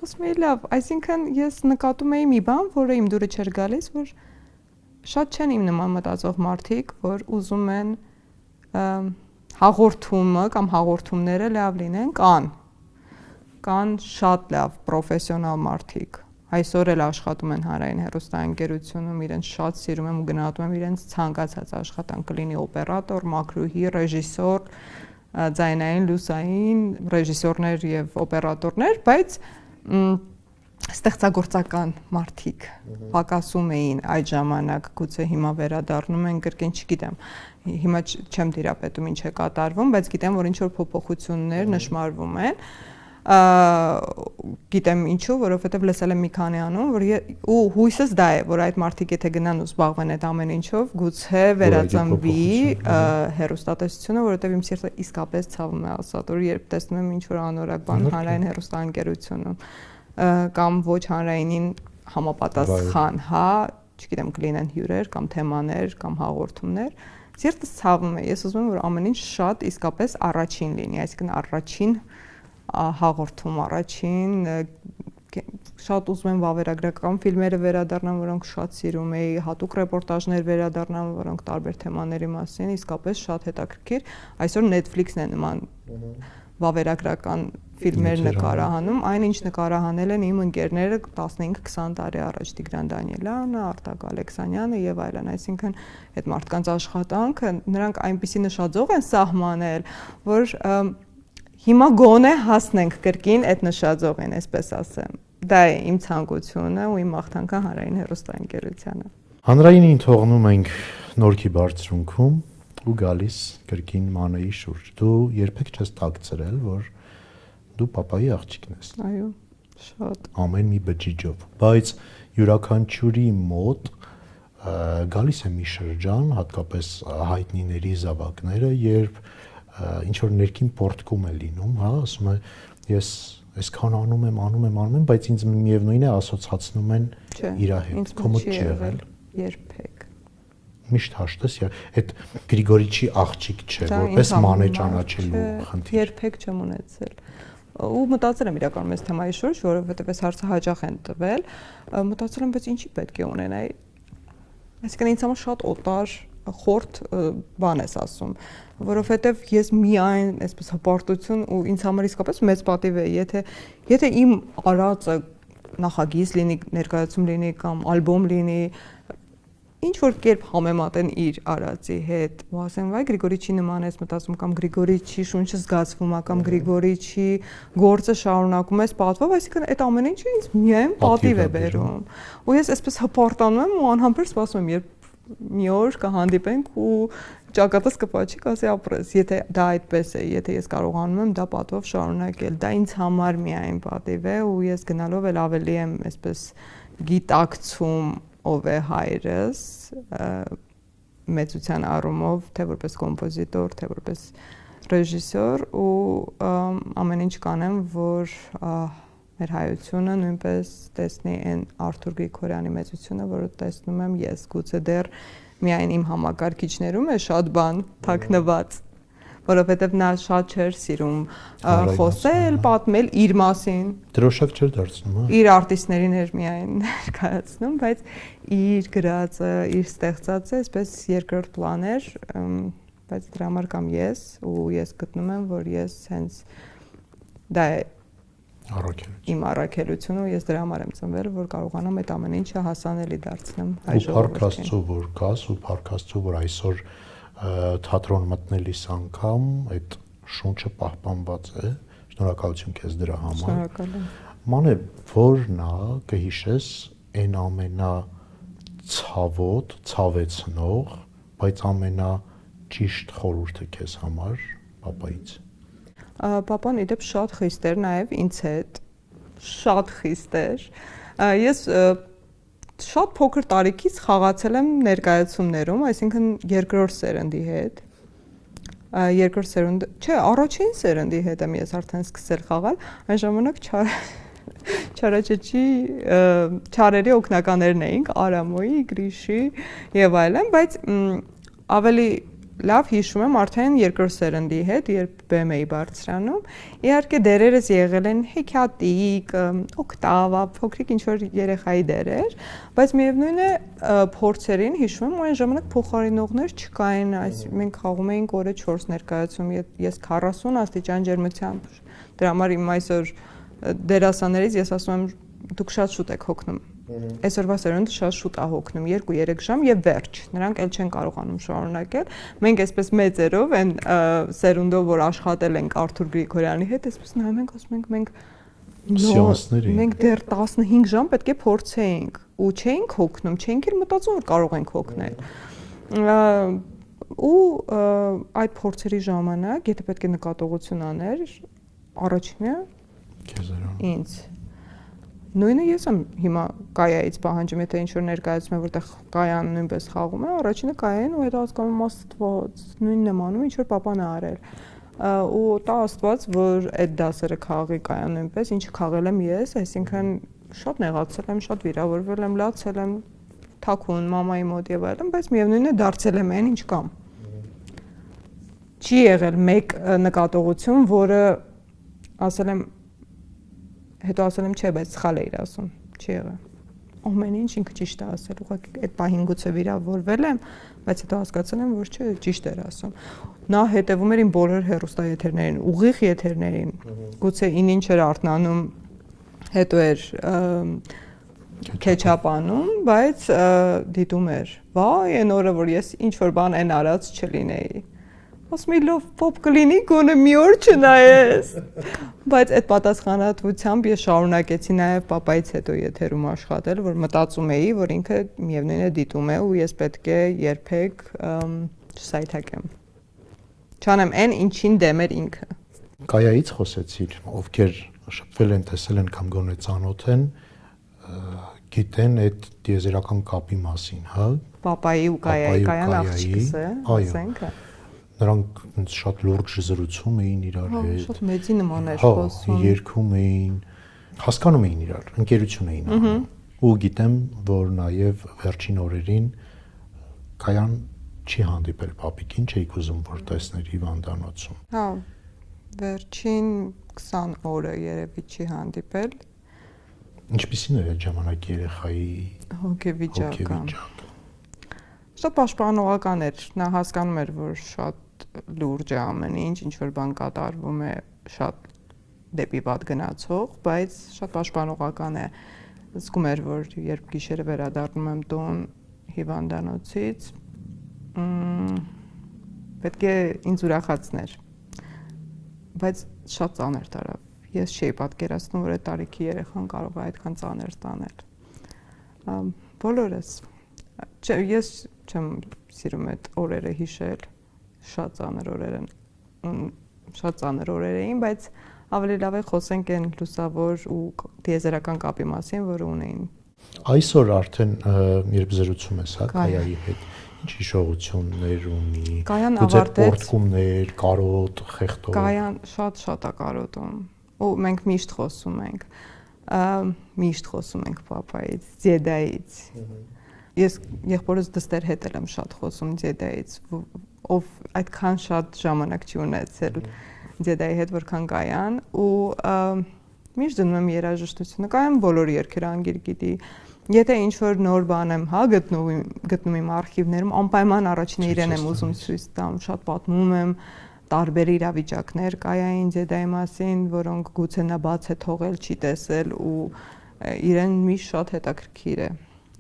Ասում էի, լավ, այսինքն ես նկատում էի մի բան, որը իմ դուրը չէր գալիս, որ շատ չեն իմ նման մտածող մարդիկ, որ ուզում են հաղորդումը կամ հաղորդումները լավ լինեն, կան շատ լավ պրոֆեսիոնալ մարդիկ։ Այսօր էլ աշխատում են հանրային հեռուստաընկերությունում, իրենց շատ սիրում եմ ու գնահատում եմ իրենց ցանկացած աշխատանք, կլինի օպերատոր, մակրուհի, ռեժիսոր, ձայնային, լուսային, ռեժիսորներ եւ օպերատորներ, բայց ստեղծագործական մարդիկ պակասում էին այդ ժամանակ, գուցե հիմա վերադառնում են կրկին, չգիտեմ, հիմա չեմ դիրապետում ինչ է կատարվում, բայց գիտեմ, որ ինչ որ փոփոխություններ նշмарվում են, գիտեմ ինչու, որովհետև լսել եմ մի քանի անուն, որ ու հույսս դա է, որ այդ մարդիկ եթե գնան ու զբաղվեն այդ ամեն ինչով, գուցե վերածնվի հեռուստատեսությունը, որովհետև իմ սիրտը իսկապես ցավում է ասած, որ երբ տեսնում եմ ինչ որ անորակ բան հանրային հեռուստաընկերությունում կամ ոչ հանրայինին համապատասխան, հա, չգիտեմ, կլինեն հյուրեր կամ թեմաներ կամ հաղորդումներ, սիրտս ցավում է, ես ուզում եմ, որ ամեն ինչ շատ իսկապես առաջին լինի, այսինքն առաջին հաղորդում, առաջին շատ ուզում եմ վավերագրական ֆիլմերը վերադառնան, որոնք շատ սիրում էի, հատուկ ռեպորտաժներ վերադառնան, որոնք տարբեր թեմաների մասին, իսկապես շատ հետաքրքիր, այսօր Netflix-ն է նման վավերագրական ֆիլմեր նկարահանում, այն ինչ նկարահանել են իմ ընկերները 15-20 տարի առաջ Տիգրան Դանիելյանը, Արտակ Ալեքսանյանը եւ այլն, այսինքն այդ մարդկանց աշխատանքը նրանք այնպիսի նշաձող են սահմանել, որ հիմա գոնե հասնենք կրկին այդ նշաձողին, այսպես ասեմ։ Դա է իմ ցանկությունը ու իմ մաղթանքը հանրային հեռուստաընկերությանը։ Հանրայինին թողնում ենք Նորքի բարձրունքում ու գալիս կրկին Մանեի շուրջ։ Դու երբեք չես տակցրել, որ դու papayi աղջիկն ես։ Այո, շատ։ Ամեն մի բջիջով, բայց յուրաքանչյուրի մոտ գալիս է մի շրջան, հատկապես հայտնիների զավակները, երբ ինչ որ ներքին պորտկում է լինում, հա, ասում է ես այսքան անում եմ, բայց ինձ միևնույն է ասոցացնում են իր հետ։ Քո մոտ չի եղել երբեք։ Միշտ հաշտես, այդ Գրիգորիչի աղջիկ չէ, որպես մանե ճանաչելու խնդիր։ Երբեք չեմ ունեցել։ Ու մտածել եմ իրականում այս թեմայի շուրջ, որովհետև այս հարցը հաճախ են տվել, մտածել եմ, բայց ինչի պետք է ունենայի։ Այսինքն ինձ համար շատ օտար խորտ բան ես ասում, որովհետև ես միայն այսպես հպարտություն ու ինձ համար իսկապես մեծ պատիվ է, եթե իմ արածը նախագիծ լինի, ներկայացում լինի կամ ալբոմ լինի, ինչ որ կերպ համեմատեն իր արածի հետ, ու ասեն, վայ Գրիգորիչի նման ես մտածում կամ Գրիգորիչի շունչը զգացվում է կամ Գրիգորիչի գործը շարունակում ես պատվով, այսինքն այդ ամեն ինչը ինձ միայն պատիվ է բերում։ Ու ես այսպես հպարտանում եմ ու անհամբեր սպասում եմ, երբ մի օր կհանդիպենք ու ճակատս կպաչի, կասի ապրես, եթե դա այդպես է, եթե ես կարողանում եմ դա պատվով շարունակել, դա ինձ համար միայն պատիվ է ու ես գնալով էլ ավելի եմ այսպես գիտակցում ով է հայրս մեծության առումով, թե որպես կոմպոզիտոր, թե որպես ռեժիսոր ու ամեն ինչ կանեմ, որ մեր հայությունը նույնպես տեսնի այն Արթուր Գրիգորյանի մեծությունը, որը տեսնում եմ ես, գուցե դեռ միայն իմ համակարգիչներում է շատ բան թաքնված, որովհետև նա շատ չէր սիրում խոսել, պատմել իր մասին։ Դրոշակ չէր դարձնում, հա։ Իր արտիստներին էր միայն ներկայացնում, բայց իր գրածը, իր ստեղծածը այսպես երկրորդ պլան էր, բայց դրա համար կամ ես, ու ես գտնում եմ, որ ես հենց դա է իմ առաքելությունը, ես դրա համար եմ ծնվել, որ կարողանամ այդ ամեն ինչը հասանելի դարձնեմ հայ ժողովրդին։ Ու փառք Աստծո, որ կաս, ու փառք Աստծո, որ այսօր թատրոն մտնելիս անգամ այդ շունչը պահպանված է։ Շնորհակալություն քեզ դրա համար։ Շնորհակալ եմ։ Մանե, որն է կհիշես այն ամենացավոտ, ցավեցնող, բայց ամենաճիշտ խորհուրդը քեզ համար պապայից։ Պապան իդեպ շատ խիստ էր նաև ինձ հետ, շատ խիստ էր։ Ես շատ փոքր տարիքից խաղացել եմ ներկայացումներում, այսինքն երկրորդ սերնդի հետ։ Երկրորդ սերունդ, չէ, առաջին սերնդի հետ եմ ես արդեն սկսել խաղալ, այն ժամանակ Չարաչճի չարերի օգնականներն էինք, Արամոյի, Գրիշի եւ այլն, բայց ավելի լավ հիշում եմ արդեն երկրորդ սերնդի հետ, երբ բեմ էի բարձրանում։ Իհարկե դերերս եղել են հեքիաթիկ, օկտավա, փոքրիկ ինչ-որ երեխայի դերեր, բայց միևնույն է փորձերին հիշում եմ, այն ժամանակ փոխարինողներ չկային, մենք խաղում էինք օրը 4 ներկայացում, ես 40 աստիճան ջերմությամբ։ Դրա համար իմ այսօր դերասաններից ես ասում եմ, դուք շատ շուտ եք հոգնում։ Այսօրվա սերունդը շատ շուտ է հոգնում 2-3 ժամ եւ վերջ։ Նրանք էլ չեն կարողանում շարունակել։ Մենք այսպես մեծերով այն սերունդով, որ աշխատել ենք Արթուր Գրիգորյանի հետ, այսպես նայում ենք, ասում ենք մենք դեռ 15 ժամ պետք է փորձեինք ու չէինք հոգնում, չէինք էլ մտածում, որ կարող ենք հոգնել։ Ու այդ փորձերի ժամանակ, եթե պետք է նկատողություն աներ, առաջինը ինձ նույնը ես եմ հիմա կայայից պահանջում, եթե ինչ-որ ներկայացում է, որտեղ կայան նույնպես խաղում է, առաջինը կայային ու հետո հասկանում եմ Աստված, նույնն եմ անում, ինչ-որ պապան է արել։ Ու տա Աստված, որ այդ դասերը խաղի կայան նույնպես, ինչը խաղել եմ ես, այսինքն շատ նեղացել եմ, շատ վիրավորվել եմ, լացել եմ թաքուն մամայի մոտ եւ այլն, բայց միևնույնն է դարձել եմ այն, ինչ կամ։ Չի եղել մեկ նկատողություն, որը ասել եմ հետո ասել եմ, չէ, բայց սխալ էիր ասում, չի եղել։ Ամեն ինչ ինքը ճիշտ է ասել, ուղղակի այդ պահին գուցե վիրավորվել եմ, բայց հետո հասկացել եմ, որ չէ, ճիշտ էր ասում։ Նա հետևում էր իմ բոլոր հեռուստաեթերներին, ուղիղ եթերներին։ Գուցե ինչ էր արթնանում, հետո էր քեչապանում, բայց դիտում էր։ Վայ, այն օրը, որ ես ինչ որ բան այն արած չլինեի։ Ասում եմ, լավ պոպ կլինի, գոնե մի օր չնայես։ Բայց այդ պատասխանատվությամբ ես շարունակեցի նաև պապայից հետո եթերում աշխատել, որ մտածում էի, որ ինքը միևնույն է դիտում է ու ես պետք է երբեք չսայթակեմ։ Չանեմ այն ինչին դեմ էր ինքը։ Կայայից խոսեցիր, ովքեր շփվել են, տեսել են կամ գոնե ծանոթ են, գիտեն այդ դիեզերական կապի մասին, հա։ Պապայի ու կայան աղջիկս է, ասենք։ Նրանք շատ լուրջ զրուցում էին իրար հետ։ Շատ մեծի նման էր խոսում։ Երգում էին, հասկանում էին իրար, ընկերություն էին անում։ Ու գիտեմ, որ նաև վերջին օրերին կայան չի հանդիպել պապիկին, չէիք ուզում որ տեսներ հիվանդանոցում։ Հա, վերջին 20 օրը երևի չի հանդիպել։ Ինչպիսին էր այդ ժամանակ երեխայի հոգեվիճակը։ Շատ պաշտպանողական էր, նա հասկանում էր, որ շատ լուրջ է ամեն ինչ, ինչ որ բան կատարվում է շատ դեպի վատ գնացող, բայց շատ պաշտպանողական է։ Զգում էր, որ երբ գիշերը վերադառնում եմ տուն հիվանդանոցից, պետք է ինձ ուրախացներ։ Բայց շատ ծանր տարավ։ Ես չէի պատկերացնում, որ այդ տարիքի երեխան կարող է այդքան ծանր տանել։ Բոլորս։ Ես չեմ սիրում այդ օրերը հիշել, շատ ծանր օրեր են, շատ ծանր օրեր էին, բայց ավելի լավ է խոսենք այն լուսավոր ու դիեզերական կապի մասին, որը ունեին։ Այսօր արդեն երբ զրուցում ես, հա, Կայայի հետ, ինչ հիշողություններ ունի։ Կայան ավարտեց պորտկումներ, կարոտ, խեղտով։ Կայան շատ է կարոտում։ Ու մենք միշտ խոսում ենք։ Միշտ խոսում ենք պապայից, ձեդայից։ Ես եղբորս դստեր հետ եմ շատ խոսում ձեդայից, ով այդքան շատ ժամանակ չի ունեցել ձեդայի հետ, որքան Գայան, ու միշտ դնում եմ երաժշտությունը, Գայան բոլոր երգերը անգիր գիտի։ Եթե ինչ-որ նոր բան եմ, գտնում իմ արխիվներում, անպայման առաջինը իրեն եմ ուզում ցույց տամ, շատ պատմում եմ տարբեր իրավիճակներ Գայային ձեդայի մասին, որոնք գուցե նա բաց է թողել, չի տեսել ու իրեն միշտ շատ հետաքրքիր է։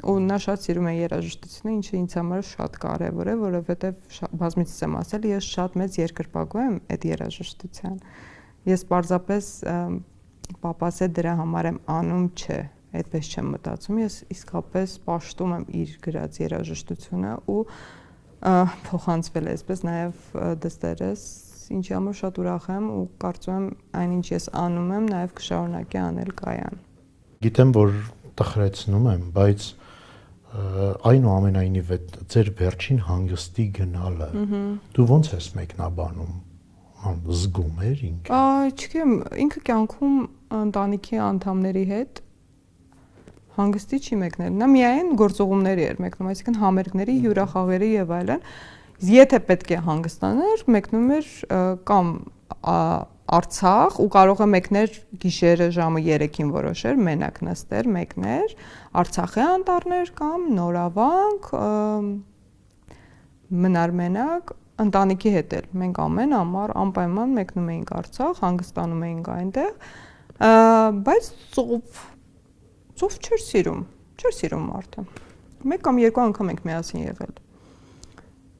Ու նա շատ սիրում է երաժշտությունը, ինչը ինձ համար շատ կարևոր է, որովհետև բազմիցս եմ ասել, ես շատ մեծ երկրպագու եմ այդ երաժշտության։ Ես պարզապես պապաս է դրա համար եմ անում, չէ, այդպես չեմ մտածում, ես իսկապես պաշտում եմ իր գրած երաժշտությունը ու փոխանցվել է այսպես նաև դստերս, ինչի համար շատ ուրախ եմ ու կարծում եմ այնինչ ես անում եմ, նաև կշարունակի անել Գայան։ Գիտեմ, որ տխրեցնում եմ, բայց այնուամենայնիվ ձեր վերջին հանգստի գնալը դու ոնց ես մեկնաբանում, զգում էր ինքը։ Չգիտեմ, ինքը կյանքում ընտանիքի անդամների հետ հանգստի չի մեկնել։ Նա միայն գործողումների էր մեկնում, այսինքն համերգների, հյուրախաղերի եւ այլն։ Եթե պետք է հանգստանար, մեկնում էր կամ Արցախ ու կարող է մեկներ գիշերը ժամը 3-ին որոշեր, մենակ նստեր, մեկներ, Արցախի անտառներ կամ Նորավանք, մնար մենակ, ընտանիքի հետ էլ։ Մենք ամեն ամառ անպայման մեկնում էինք Արցախ, հանգստանում էինք այնտեղ, բայց ծով չէր սիրում մարդը։ Մեկ կամ երկու անգամ ենք միասին եղել։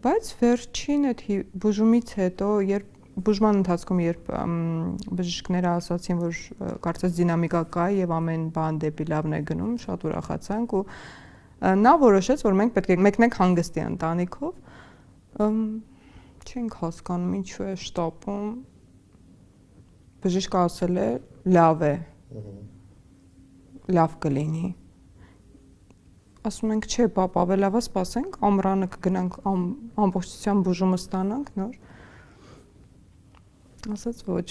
Բայց վերջին այդ բուժումից հետո, երբ բուժման ընթացքում երբ բժիշկները ասացին, որ կարծես դինամիկա կա եւ ամեն բան դեպի լավն է գնում, շատ ուրախացանք ու նա որոշեց, որ մենք պետք է մեկնենք հանգստի ընտանիքով։ Չենք հասկանում ինչու է շտապում։ Բժիշկը ասել է լավ է։ Լավ կլինի։ Ասում ենք, չէ, պապ, ավելավա սպասենք, ամռանը կգնանք ամբողջությամբ բուժումը ստանանք նոր։ Ասաց ոչ,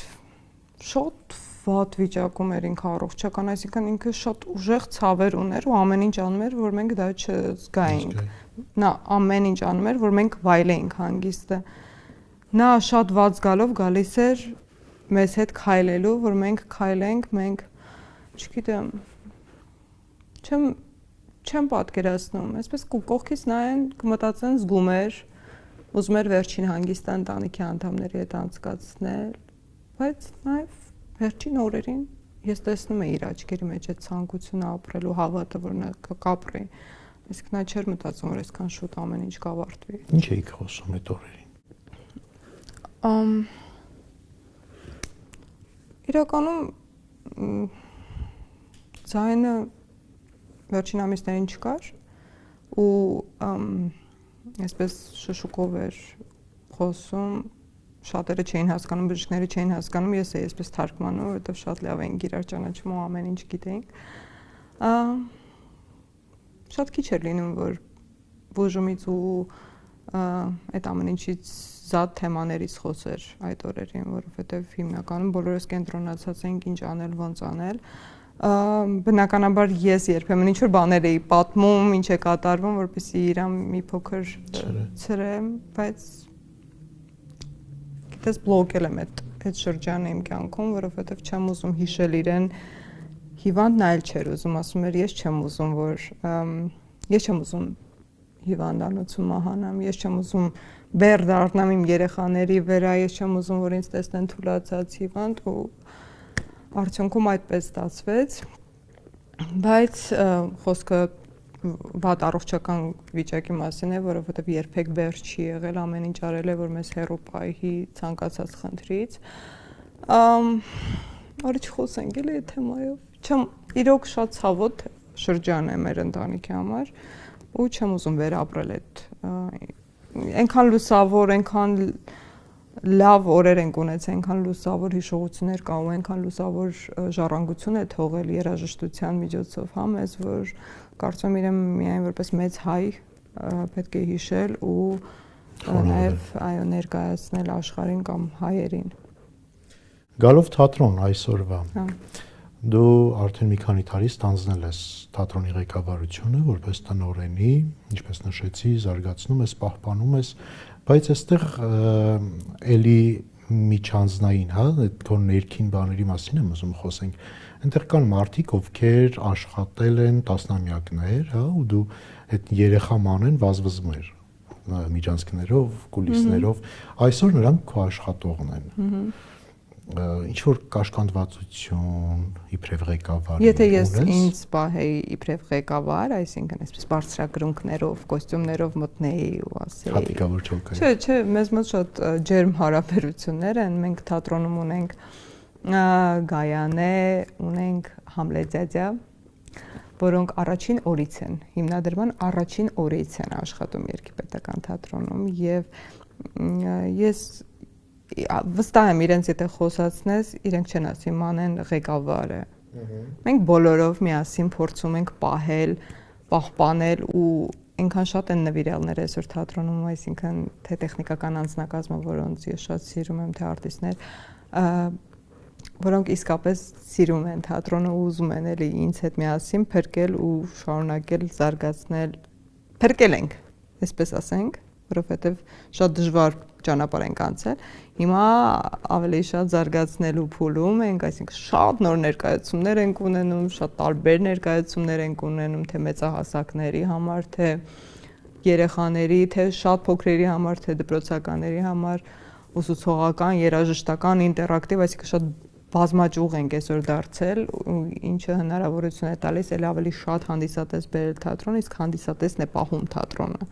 շատ վատ վիճակում էր ինքը առողջական, այսինքն ինքը շատ ուժեղ ցավեր ուներ ու ամեն ինչ անում էր, որ մենք դա չզգայինք։ Նա ամեն ինչ անում էր, որ մենք վայելեինք հանգիստը։ Նա շատ վատ զգալով գալիս էր մեզ հետ քայլելու, որ մենք քայլենք, մենք, չգիտեմ, չեմ պատկերացնում, այսպես կողքից նայեն, կմտածեն զգում էր, ուզում էր վերջին հանգիստը ընտանիքի անդամների հետ անցկացնել, բայց նաև վերջին օրերին ես տեսնում եմ իր աչքերի մեջ այդ ցանկությունը ապրելու հավատը, որ նա կապրի, իսկ նա չէր մտածում, որ այսքան շուտ ամեն ինչ կավարտվի։ Ինչ էիք խոսում այդ օրերին։ Իրականում ձայնը վերջին ամիսներին չկար ու այսպես շշուկով էր խոսում, շատերը չէին հասկանում, բժիշկները չէին հասկանում, ես էի այսպես թարգմանում, որովհետև շատ լավ էինք իրար ճանաչում ու ամեն ինչ գիտեինք։ Շատ քիչ էր լինում, որ բուժումից ու այդ ամեն ինչից զատ թեմաներից խոսեր այդ օրերին, որովհետև հիմնականում բոլորս կենտրոնացած էինք ինչ անել, ոնց անել։ Բնականաբար ես երբեմն ինչ-որ բաներ էի պատմում, ինչ է կատարվում, որպեսզի իրան մի փոքր ցրեմ, բայց գիտես բլոկել եմ այդ շրջանը իմ կյանքում, որովհետև չեմ ուզում հիշել իրեն, հիվանդն այլ չէր ուզում, ասում էր ես չեմ ուզում հիվանդանոցում մահանամ, ես չեմ ուզում բեռ դառնամ իմ երեխաների վրա, ես չեմ ուզում, որ ինձ տեսնեն թուլացած հիվանդ ու արդյունքում այդպես ստացվեց, բայց խոսքը վատ առողջական վիճակի մասին է, որովհետև երբեք բեռ չի եղել, ամեն ինչ արել է, որ մեզ հեռու պահի ցանկացած խնդրից։ Արի չխոսենք էլի այդ թեմայով։ Իրոք շատ ցավոտ շրջան է մեր ընտանիքի համար ու չեմ ուզում վերապրել այդ այնքան լուսավոր, այնքան լավ օրեր ենք ունեցել, այնքան լուսավոր հիշողություններ կա ու այնքան լուսավոր ժառանգություն է թողել երաժշտության միջոցով, հա, մեզ, որ կարծում եմ իրեն միայն որպես մեծ հայ պետք է հիշել ու նաև այո ներկայացնել աշխարհին կամ հայերին։ Գալով թատրոն այսօրվա։ Դու արդեն մի քանի տարի ստանձնել ես թատրոնի ղեկավարությունը որպես տնօրենի, ինչպես նշեցի, զարգացնում ես, պահպանում ես, բայց այստեղ էլի միջանձնային, հա, այդ քո ներքին բաների մասին եմ ուզում խոսենք։ Այնտեղ կան մարդիկ, ովքեր աշխատել են տասնամյակներ, հա, ու դու այդ երեխա մանեն վազվզում էր միջանցքներով, կուլիսներով, այսօր նրանք քո աշխատողն են։ Ինչ որ կաշկանդվածություն իբրև ղեկավար։ Եթե ես ինձ պահեի իբրև ղեկավար, այսինքն այսպես բարձրակրունկներով, կոստյումներով մտնեի ու ասեի։ Հատիկավոր չոքայի։ Չէ, մեզ մոտ շատ ջերմ հարաբերություններ են, մենք թատրոնում ունենք Գայանե, ունենք Համլետ ձյաձյա, որոնք առաջին օրից են, հիմնադրման առաջին օրից են աշխատում Երգիպետական թատրոնում եւ ես վստահ եմ իրենց եթե խոսացնես, իրենք չեն ասի մանեն ղեկավարը։ Մենք բոլորով միասին փորձում ենք պահել, պահպանել ու այնքան շատ են նվիրյալներ այսօր թատրոնում, այսինքն թե տեխնիկական անձնակազմը, որոնց ես շատ սիրում եմ, թե արտիստներ, որոնք իսկապես սիրում են թատրոնը ու ուզում են էլի ինձ հետ միասին փրկել ու շարունակել զարգացնել, փրկել ենք, այսպես ասենք, որովհետև շատ դժվար ճանապարհ ենք անցել։ Հիմա ավելի շատ զարգացնելու փուլում ենք, այսինքն շատ նոր ներկայացումներ ենք ունենում, շատ տարբեր ներկայացումներ ենք ունենում, թե մեծահասակների համար, թե երեխաների, թե շատ փոքրերի համար, թե դպրոցականների համար, ուսուցողական, երաժշտական, ինտերակտիվ, այսինքն շատ բազմաճյուղ ենք այսօր դարձել, ինչը հնարավորություն է տալիս էլ ավելի շատ հանդիսատես բերել թատրոն, իսկ հանդիսատեսն է պահում թատրոնը։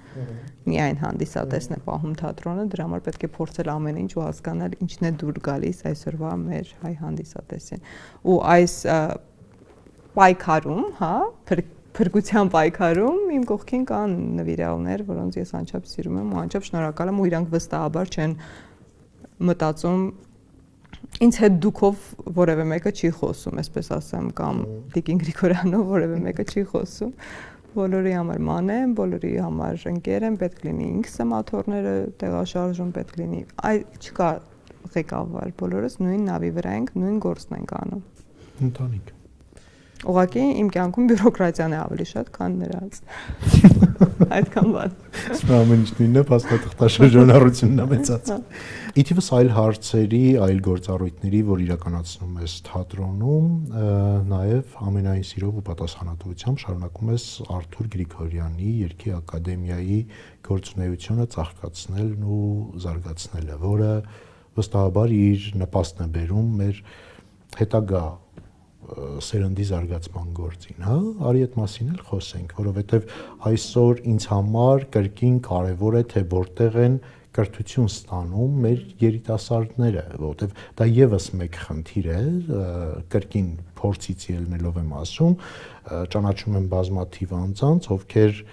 Միայն հանդիսատեսն է պահում թատրոնը, դրա համար պետք է փորձել ամեն ինչ ու հասկանալ ինչն է դուր գալիս այսօրվա մեր հայ հանդիսատեսին։ Ու այս պայքարում, հա, փրկության պայքարում իմ կողքին կան նվիրյալներ, որոնց ես անչափ սիրում եմ ու անչափ շնորհակալ եմ ու իրանք վստահաբար չեն մտածում ինձ հետ դուքով որևէ մեկը չի խոսում, այսպես ասեմ, կամ Տիկին Գրիգորյանով որևէ մեկը չի խոսում։ Բոլորի համար ման եմ, բոլորի համար ընկեր եմ, պետք լինի ինքս եմ աթոռները տեղաշարժում, պետք լինի։ Այ չկա ղեկավար, բոլորս նույն նավի վրա ենք, նույն գործն ենք անում։ Ընտանիք։ Ուղղակի իմ կյանքում բյուրոկրատիան է ավելի շատ, քան նրանց։ Այդքան բան։ Սա ամեն ինչ նույնն է, փաստաթղթաշրջանառությունն է մեծացել։ Իթիվս այլ հարցերի, այլ գործառույթների, որ իրականացնում ես թատրոնում, նաև ամենայն սիրով ու պատասխանատվությամբ շարունակում ես Արթուր Գրիգորյանի Երգի ակադեմիայի գործունեությունը ծաղկացնելն ու զարգացնելը, որը վստահաբար իր նպաստն է բերում մեր հետագա սերնդի զարգացման գործին, հա, արի այդ մասին էլ խոսենք, որովհետև այսօր ինձ համար կրկին կարևոր է թե որտեղ են կրթություն ստանում մեր երիտասարդները, որովհետև դա եւս մեկ խնդիր է, կրկին փորձից ելնելով եմ ասում, ճանաչում եմ բազմաթիվ անձանց, ովքեր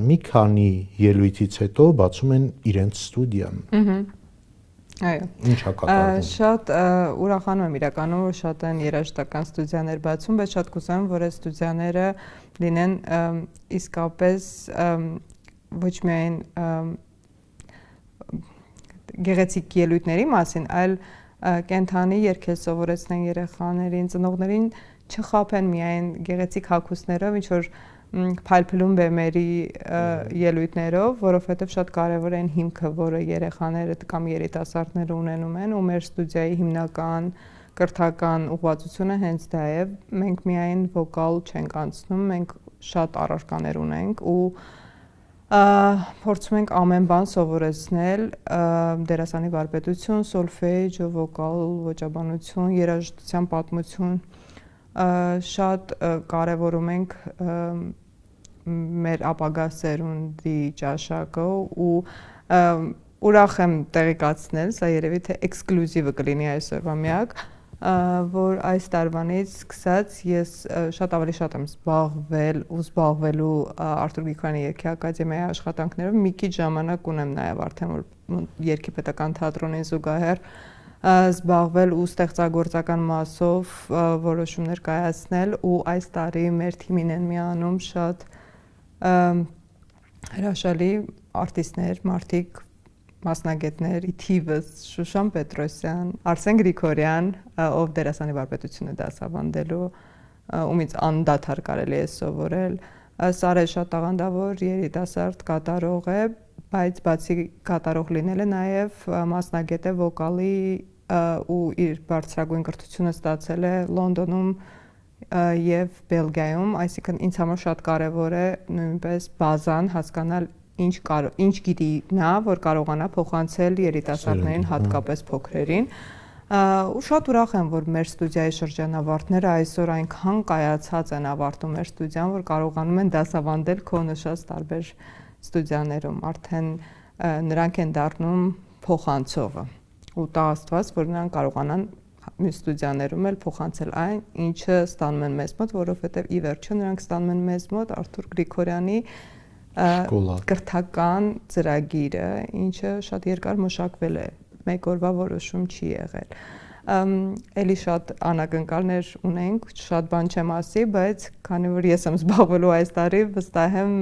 մի քանի ելույթից հետո բացում են իրենց ստուդիան։ Այո։ Ինչ է կատարվում։ Շատ ուրախանում եմ իրականում, որ շատ են երաժշտական ստուդիաներ բացում, բայց շատ կուզեմ, որ այդ ստուդիաները լինեն իսկապես ոչ միայն գեղեցիկ ելույթների մասին, այլ կենթանի երգել սովորեցնեն երեխաներին, ծնողներին չխաբեն միայն գեղեցիկ հագուստներով, ինչ որ փայլփլուն բեմերի ելույթներով, որովհետև շատ կարևոր է այն հիմքը, որը երեխաները կամ երիտասարդները ունենում են, ու մեր ստուդիայի հիմնական կրթական ուղղվածությունը հենց դա է։ Մենք միայն վոկալ չենք անցնում, մենք շատ առարկաներ ունենք ու փորձում ենք ամեն բան սովորեցնել, դերասանի վարպետություն, սոլֆեջ, վոկալ, ոճաբանություն, երաժշտության պատմություն, շատ կարևորում ենք մեր ապագա սերունդի ճաշակը ու ուրախ եմ տեղեկացնել, սա երևի թե էքսկլյուզիվը կլինի այսօրվա միակ, որ այս տարվանից սկսած ես շատ ավելի շատ եմ զբաղվել ու զբաղվելու Արթուր Գրիգորյանի Երգի ակադեմիայի աշխատանքներով, մի քիչ ժամանակ ունեմ նաև արդեն որ Երգիպետական թատրոնին զուգահեռ զբաղվել ու ստեղծագործական մասով որոշումներ կայացնել ու այս տարի մեր թիմին են միանում շատ հրաշալի արտիստներ, մարդիկ, մասնագետների թիվս Շուշան Պետրոսյան, Արսեն Գրիգորյան, ով դերասանի վարպետությունը դասավանդելու ումից անդադար կարելի է սովորել, Սարե շատ տաղանդավոր երիտասարդ կատարող է, բայց բացի կատարող լինելը նաև մասնագետ է վոկալի ու իր բարձրագույն կրթությունը ստացել է Լոնդոնում եւ Բելգիայում, այսինքն ինձ համար շատ կարեւոր է նույնպես բազան հասկանալ ինչ գիտի նա, որ կարողանա փոխանցել երիտասարդներին, հատկապես փոքրերին։ Ու շատ ուրախ եմ, որ մեր ստուդիայի շրջանավարտները այսօր այնքան կայացած են ավարտում մեր ստուդիան, որ կարողանում են դասավանդել քո նշած տարբեր ստուդիաներում, արդեն նրանք են դառնում փոխանցողը։ Ու տա Աստված, որ նրանք կարողանան մյուս ստուդիաներում էլ փոխանցել այն, ինչը ստանում են մեզ մոտ, որովհետև ի վերջո նրանք ստանում են մեզ մոտ Արթուր Գրիգորյանի կրթական ծրագիրը, ինչը շատ երկար մշակվել է, մեկ օրվա որոշում չի եղել։ Էլի շատ անակնկալներ ունենք, շատ բան չեմ ասի, բայց քանի որ ես եմ զբաղվելու այս տարի, վստահ եմ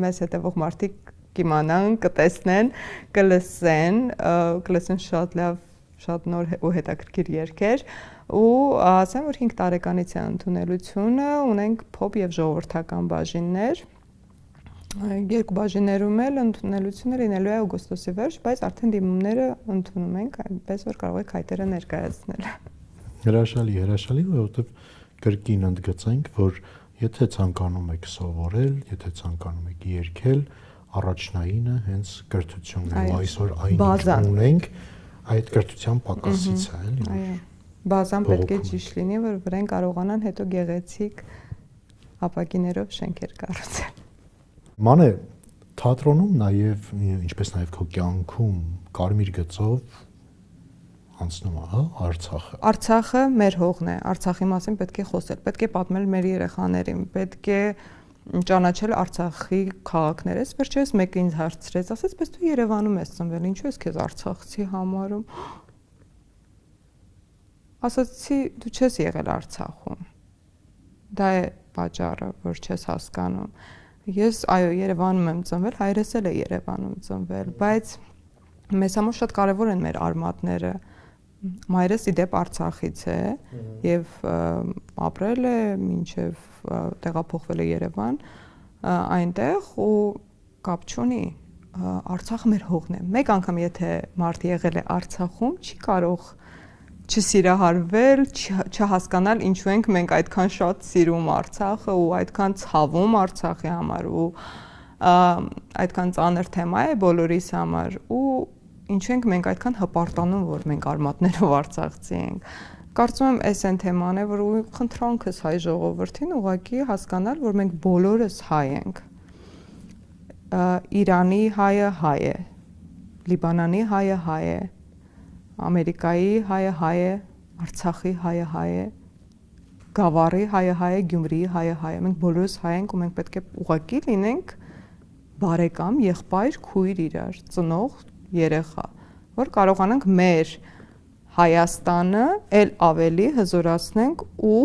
մեզ հետևող մարդիկ կիմանան, կտեսնեն, կլսեն շատ լավ, շատ նոր ու հետաքրքիր երգեր ու ասեմ, որ 5 տարեկանից է ընդունելությունը, ունենք փոփ եւ ժողովրդական բաժիններ, երկու բաժիններում էլ ընդունելությունը լինելու է օգոստոսի վերջ, բայց արդեն դիմումները ընդունում ենք, այնպես որ կարող եք հայտերը ներկայացնել։ Հրաշալի, որովհետեւ կրկին ընդգծենք, որ եթե ցանկանում եք սովորել, եթե ցանկանում եք երգել, առաջնայինը հենց կրթությունն է, այսօր այն ունենք այդ կրթության պակասից է, էլի։ Այո։ Բազան պետք է ճիշտ լինի, որ վրան կարողանան հետո գեղեցիկ ապակիներով շենքեր կառուցել։ Մանե թատրոնում նաև ինչպես նաև քո կյանքում կարմիր գծով անցնում է, հա, Արցախը։ Արցախը մեր հողն է, Արցախի մասին պետք է խոսել, պետք է պատմել մեր երեխաներին, պետք է ճանաչել Արցախի քաղաքները։ Ես վերջերս մեկը ինձ հարցրեց, ասեց, բայց դու Երևանում ես ծնվել, ինչու ես քեզ արցախցի համարում։ Ասացի, դու չես եղել Արցախում։ Դա է պատճառը, որ չես հասկանում։ Ես այո, Երևանում եմ ծնվել, հայրս էլ է Երևանում ծնվել, բայց մեզ համար շատ կարևոր են մեր արմատները։ Մայրս ի դեպ Արցախից է եւ ապրել է մինչեւ տեղափոխվել է Երևան այնտեղ ու կապ չունի Արցախը մեր հողն է։ Մեկ անգամ եթե մարդ եղել է Արցախում, չի կարող չսիրահարվել, չհասկանալ ինչու ենք մենք այդքան շատ սիրում Արցախը ու այդքան ցավում Արցախի համար ու այդքան ծանր թեմա է բոլորիս համար ու ինչու ենք մենք այդքան հպարտանում, որ մենք արմատներով արցախցի ենք։ Կարծում եմ այս այն թեման է, որ խնդրանքս հայ ժողովրդին ուղղակի հասկանալ, որ մենք բոլորս հայ ենք։ Իրանի հայը հայ է, Լիբանանի հայը հայ է, Ամերիկայի հայը հայ է, Արցախի հայը հայ է, Գավառի հայը հայ է, Գյումրիի հայը հայ է։ Մենք բոլորս հայ ենք ու մենք պետք է ուղղակի լինենք բարեկամ, եղբայր, քույր իրար, ծնող երեխա, որ կարողանանք մեր Հայաստանը էլ ավելի հզորացնենք ու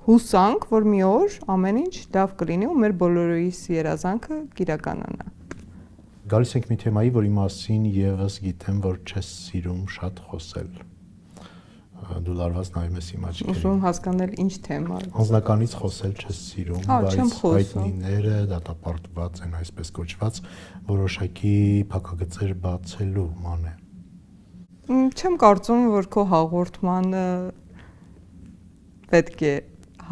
հուսանք, որ մի օր ամեն ինչ լավ կլինի ու մեր բոլորիս երազանքը կիրականանա։ Գալիս ենք մի թեմայի, որի մասին եւս գիտեմ, որ չես սիրում շատ խոսել։ Դու լարված նայում ես իմ աչքերին։ Ուզում հասկանալ ինչ թեմա։ Անձնականից խոսել չես սիրում, բայց հայտնիները դատապարտված են այսպես կոչված որոշակի փակագծեր բացելու մանե։ Չեմ կարծում, որ քո հաղորդմանը պետք է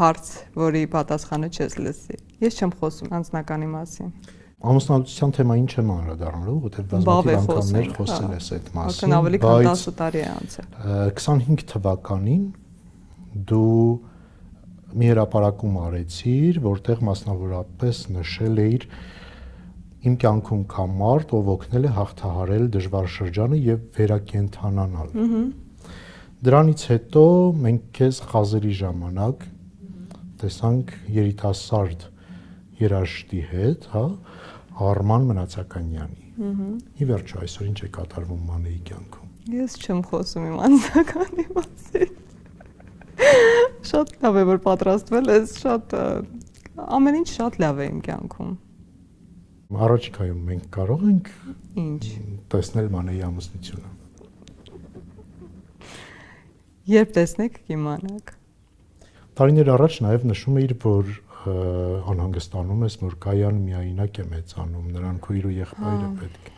հարց, որի պատասխանը չես լսի։ Ես չեմ խոսում անձնականի մասին։ Ամուսնալուծության թեմային չեմ անդրադառնալու, որովհետև բազմաթիվ անգամներ խոսել ես այդ մասին, ավելի քան 10 տարի է անցել։ 25 թվականին դու մի հրապարակում արեցիր, որտեղ մասնավորապես նշել էիր իմ կյանքում կա մարդ, ով օգնել է հաղթահարել դժվար շրջանը եւ վերակենդանանալ։ Դրանից հետո մենք քեզ խազերի ժամանակ տեսանք երիտասարդ երաժշտի հետ, հա, Արման Մնացականյանի։ Ի վերջո այսօր ինչ է կատարվում Մանեի կյանքում։ Ես չեմ խոսում իմ անձնականի մասին։ Շատ լավ է, որ պատրաստվել ես, շատ ամեն ինչ շատ լավ է իմ կյանքում։ Առաջիկայում մենք կարող ենք Ինչ։ տեսնել Մանեի ամուսնությունը։ Երբ տեսնեք կիմանաք։ Տարիներ առաջ նաև նշում էիր, որ անհանգստանում ես, որ Կայան միայնակ է մեծանում, նրան քույր ու եղբայրը պետք է։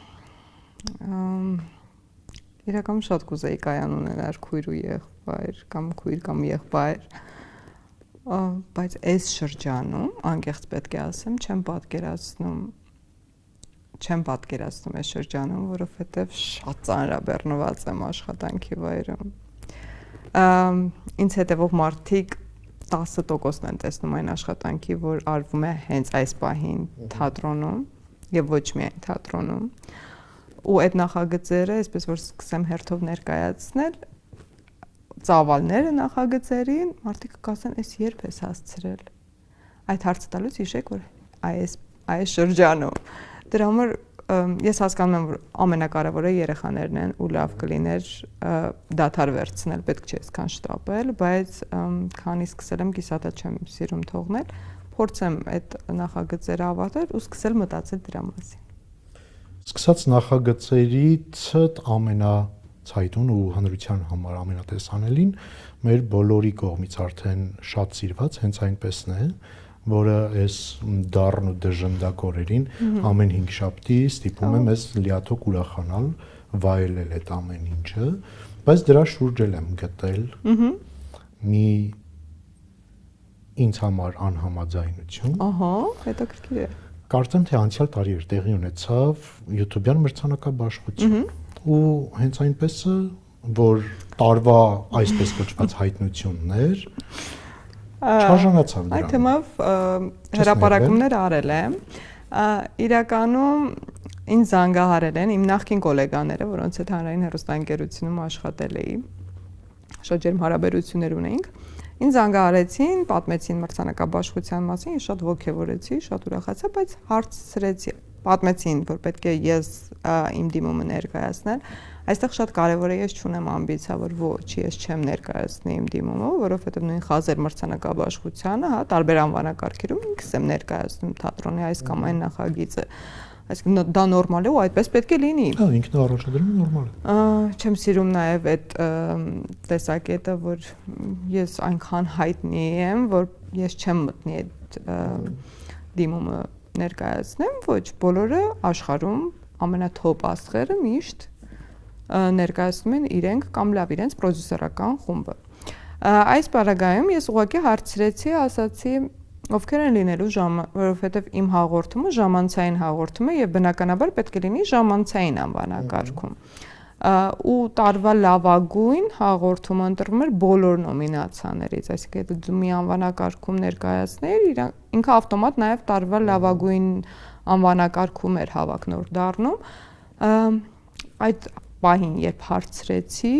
Իրականում շատ կուզեի Կայան ունենար քույր ու եղբայր կամ քույր կամ եղբայր, բայց այս շրջանում անկեղծ պետք է ասեմ, չեմ պատկերացնում այս շրջանում, որովհետև շատ ծանրաբեռնված եմ աշխատանքի վայրում։ Ինձ հետևող մարդիկ 10%-ն են տեսնում այն աշխատանքի, որ արվում է հենց այս պահին թատրոնում եւ ոչ միայն թատրոնում։ Ու այդ նախագծերը, այսպես որ սկսեմ հերթով ներկայացնել, ծավալները նախագծերին, մարդիկ կասեն, «Էս երբ ես հասցրել»։ Այդ հարցը տալուց հիշեք, որ այս շրջանում։ Դրա համար ես հասկանում եմ, որ ամենակարևորը երեխաներն են ու լավ կլիներ դադար վերցնել, պետք չէ այսքան շտապել, բայց քանի սկսել եմ կիսատա չեմ սիրում թողնել, փորձեմ այդ նախագծերը ավարտել ու սկսել մտածել դրա մասին։ Սկսած նախագծերից ամենացայտուն ու հանրության համար ամենատեսանելին մեր բոլորի կողմից արդեն շատ սիրված հենց այնպեսն է, որը այս դառն ու դժնդակ օրերին ամեն 5 շաբթի ստիպում է մեզ լիաթոք ուրախանալ, վայելել այդ ամեն ինչը, բայց դրա շուրջ եմ գտել մի ինձ համար անհամաձայնություն։ Ահա, հետաքրքիր է։ Կարծեմ թե անցյալ տարի էր տեղի ունեցավ YouTube-յան մրցանակաբաշխություն ու հենց այնպեսը, որ տարվա այսպես կոչված հայտնություններ չարժանացավ դրան։ Այդ թեմով հրապարակումներ արել եմ։ Իրականում ինձ զանգահարել են իմ նախկին գոլեգաները, որոնց հետ հանրային հեռուստաընկերությունում աշխատել էի։ Շատ ջերմ հարաբերություններ ունեինք։ Ինձ զանգահարեցին, պատմեցին մրցանակաբաշխության մասին, ես շատ ոգևորեցի, շատ ուրախացա, բայց հարցրեցի, պատմեցին, որ պետք է ես իմ դիմումը ներկայացնել։ Այստեղ շատ կարևոր է, ես չունեմ ամբիցիա, որ ոչ, ես չեմ ներկայացնի իմ դիմումը, որովհետև նույն Խազեր մրցանակաբաշխությանը, հա, տարբեր անվանակարգերում ինքս եմ ներկայացնում թատրոնի այս կամ այն նախագիծը։ Այսինքն դա նորմալ է ու այդպես պետք է լինի։ Հա, ինքն առաջադրումը նորմալ է։ Չեմ սիրում նաև այդ տեսակետը, որ ես այնքան հայտնի եմ, որ ես չեմ մտնի այդ դիմումը ներկայացնեմ, ոչ, բոլորը աշխարհում ամենաթոփ աստղերը միշտ ներկայացնում են իրենք կամ լավ իրենց պրոդյուսերական խումբը։ Այս պարագայում ես ուղղակի հարցրեցի, ասացի, ովքեր են լինելու որովհետև իմ հաղորդումը ժամանցային հաղորդում է եւ բնականաբար պետք է լինի ժամանցային անվանակարգում։ Ու տարվա լավագույն հաղորդումը ընտրվում էր բոլոր նոմինացիաներից, այսինքն դու մի անվանակարգում ներկայացներ, ինքը ավտոմատ նաև տարվա լավագույն անվանակարգում էր հավակնորդ դառնում։ Այդ պահին, երբ հարցրեցի,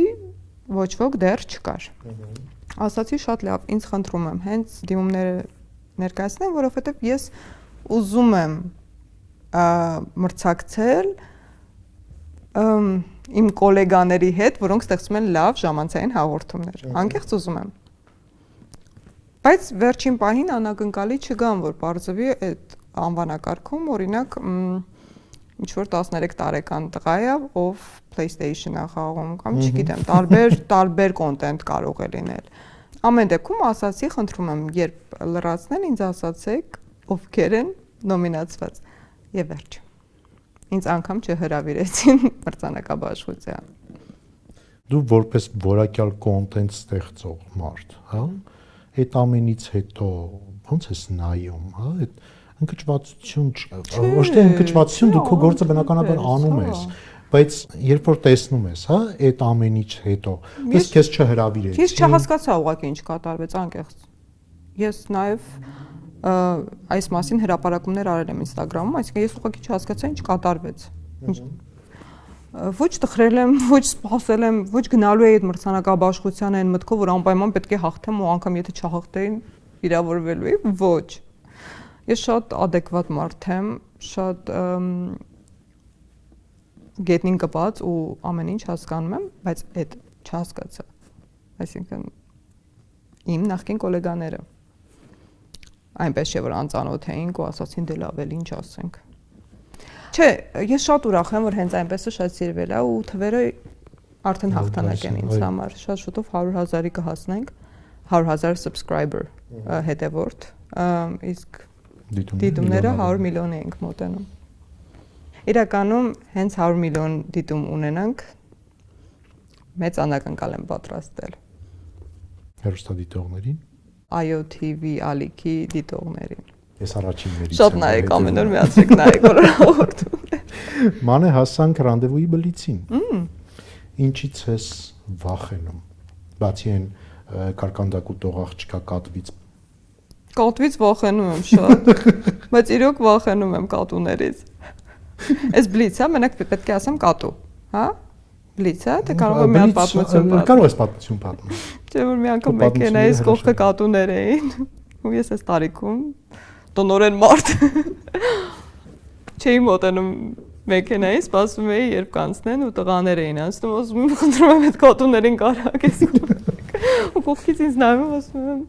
ոչ ոք դեռ չկար։ Ասացի շատ լավ, ինձ խնդրում եմ հենց դիմումները ներկայացնեմ, որովհետև ես ուզում եմ մրցակցել իմ գոլեգաների հետ, որոնք ստեղծում են լավ ժամանցային հաղորդումներ։ Անկեղծ ուզում եմ։ Բայց վերջին պահին անակնկալի չգան, որ բարձվի այդ անվանակարգում, օրինակ ինչ որ 13 տարեկան տղա է, ով PlayStation-ը խաղում կամ չգիտեմ, տարբեր կոնտենտ կարող է լինել։ Ամեն դեպքում ասացի, խնդրում եմ, երբ լրացնել, ինձ ասացեք, ովքեր են նոմինացված։ Եվ վերջ։ Ինձ անգամ չհրավիրեցին մրցանակաբաշխության։ Դու որպես որակյալ կոնտենտ ստեղծող մարդ, հա, այդ ամենից հետո ո՞նց ես նայում, հա, այդ ընկճվածություն չկա։ Ոչ թե ընկճվածություն, դու քո գործը բնականաբար անում ես, բայց երբ որ տեսնում ես, հա, այդ ամենից հետո, ես քեզ չհրավիրեցի։ Ես չհասկացա ուղղակի ինչ կատարվեց, անկեղծ։ Ես նաև այս մասին հրապարակումներ արել եմ Instagram-ում, այսինքն ես ուղղակի չհասկացա ինչ կատարվեց։ Ոչ տխրել եմ, ոչ սպասել եմ, ոչ գնալու էի այդ մրցանակաբաշխությանը այն մտքով, որ անպայման պետք է հաղթեմ ու անգամ եթե չհաղթեին վիրավորվելու էի, ոչ։ Ես շատ adekvat մարդ եմ, շատ գետնին կպած ու ամեն ինչ հասկանում եմ, բայց այդ չհասկացա։ Այսինքն իմ նախկին գոլեգաները այնպես չէ որ անծանոթ էինք ու ասացին դե լավ էլ ինչ ասենք։ Չէ, ես շատ ուրախ եմ, որ հենց այնպես է շատ սիրվել է ու թվերը արդեն հաղթանակ են ինձ համար։ Շատ շուտով 100,000-ի կհասնենք, 100,000 subscriber հետևորդ, իսկ դիտումները 100 միլիոնի ենք մոտենում։ Իրականում հենց 100 միլիոն դիտում ունենանք, մեծ անակնկալ եմ պատրաստել։ Հեռուստադիտողներին։ IOTV ալիքի դիտողներին։ Ես առաջիններից եմ։ Շատ նայեք ամեն օր միացեք նայեք օրորորդում։ Մանե հասանք ռանդևուի բլիցին։ Ինչից ես վախենում։ Բացի այն կարկանդակուտող աղջկա կատվից։ Կատվից վախենում եմ շատ, բայց իրոք վախենում եմ կատուներից։ Այս բլիցը մենակ պետք է ասեմ կատու, հա? Բլիցը, թե կարող եմ մի հատ պատմություն պատմել։ Կարող ես պատմություն պատմել։ Չէ՞ որ մի անգամ մեքենայից կողքը կատուներ էին, ու ես այս տարիքում տնորեն մարդ չէի մոտենում մեքենայից, սպասում էի երբ կանցնեն ու տղաներ էին անցնում, ասում եմ խնդրում եմ այդ կատուներին կարակես ու կողքից ինձ նայում ասում եմ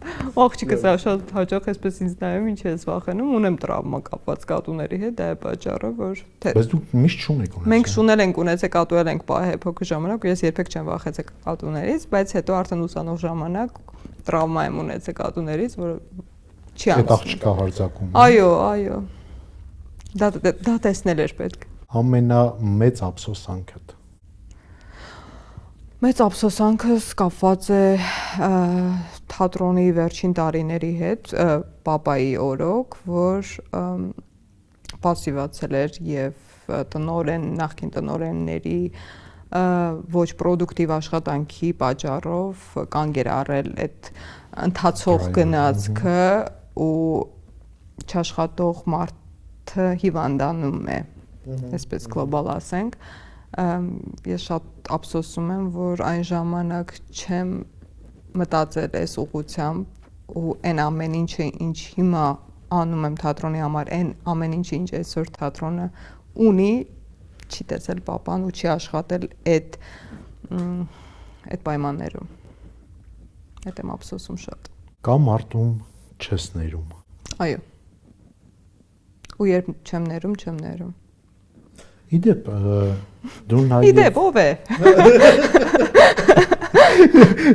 աղջիկս շատ հաճախ այսպես ինձ նայում ինչ ես վախենում ունեմ տրավմա կապված կատուների հետ դա է պատճառը որ բայց դուք միշտ չունեք ունեցել մենք շունել ենք ունեցել կատուել ենք փոքր ժամանակ ու ես երբեք չեմ վախեցել կատուներից բայց հետո արդեն ուսանող ժամանակ տրավմա եմ ունեցել կատուներից որ չի անցնում աղջկա հարձակում այո դա տեսնել էր պետք ամենամեծ ափսոսանքդ Մեծ ափսոսանքս կապված է թատրոնի վերջին տարիների հետ, պապայի օրոք, որ պասիվացել էր եւ տնօրեն, նախկին տնօրենների ոչ պրոդուկտիվ աշխատանքի պատճառով կանգ էր առել այդ ընթացող գնացքը ու չաշխատող մարդը հիվանդանում է, այսպես գլոբալ ասենք ես շատ ափսոսում եմ, որ այն ժամանակ չեմ մտածել այս ուղղությամբ ու այն ամեն ինչը ինչ հիմա անում եմ թատրոնի համար, այն ամեն ինչը ինչ այսօր թատրոնը ունի, չի տեսել պապան ու չի աշխատել այդ պայմաններում։ Այդ եմ ափսոսում շատ։ Կամ արտում չես ներում։ Այո։ Ու երբ չեմ ներում։ Իդեպ դու նաև Իդեպ ով է։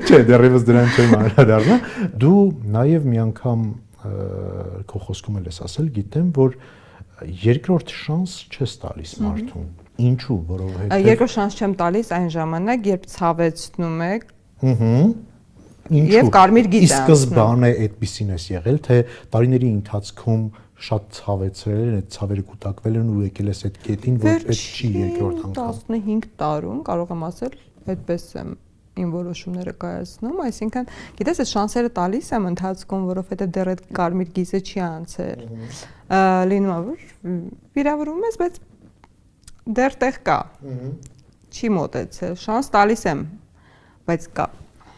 Չէ, դեռևս դրան չեմ անդրադառնա։ Դու նաև մի անգամ քո խոսքում ես ասել, գիտեմ, որ երկրորդ շանս չես տալիս մարդուն։ Ինչու՞, որովհետև երկրորդ շանս չեմ տալիս այն ժամանակ, երբ ցավեցնում եք։ Եւ կարմիր գիծ է։ Իսկ սկզբանե այդպեսին էս եղել, թե տարիների ընթացքում շատ ցավեցրել են, այդ ցավերը կուտակվել են ու եկել ես այդ կետին, որ այդ չի երկրորդ անգամ։ 15 տարում կարող եմ ասել, այդպես եմ իմ որոշումները կայացնում, այսինքն, գիտես, այդ շանսերը տալիս եմ ընթացքում, որովհետեւ դեռ այդ կարմիր գիզը չի անցել։ Լինում է, որ վիրավորում ես, բայց դեռ տեղ կա։ Չի մոտեցել, շանս տալիս եմ, բայց կա,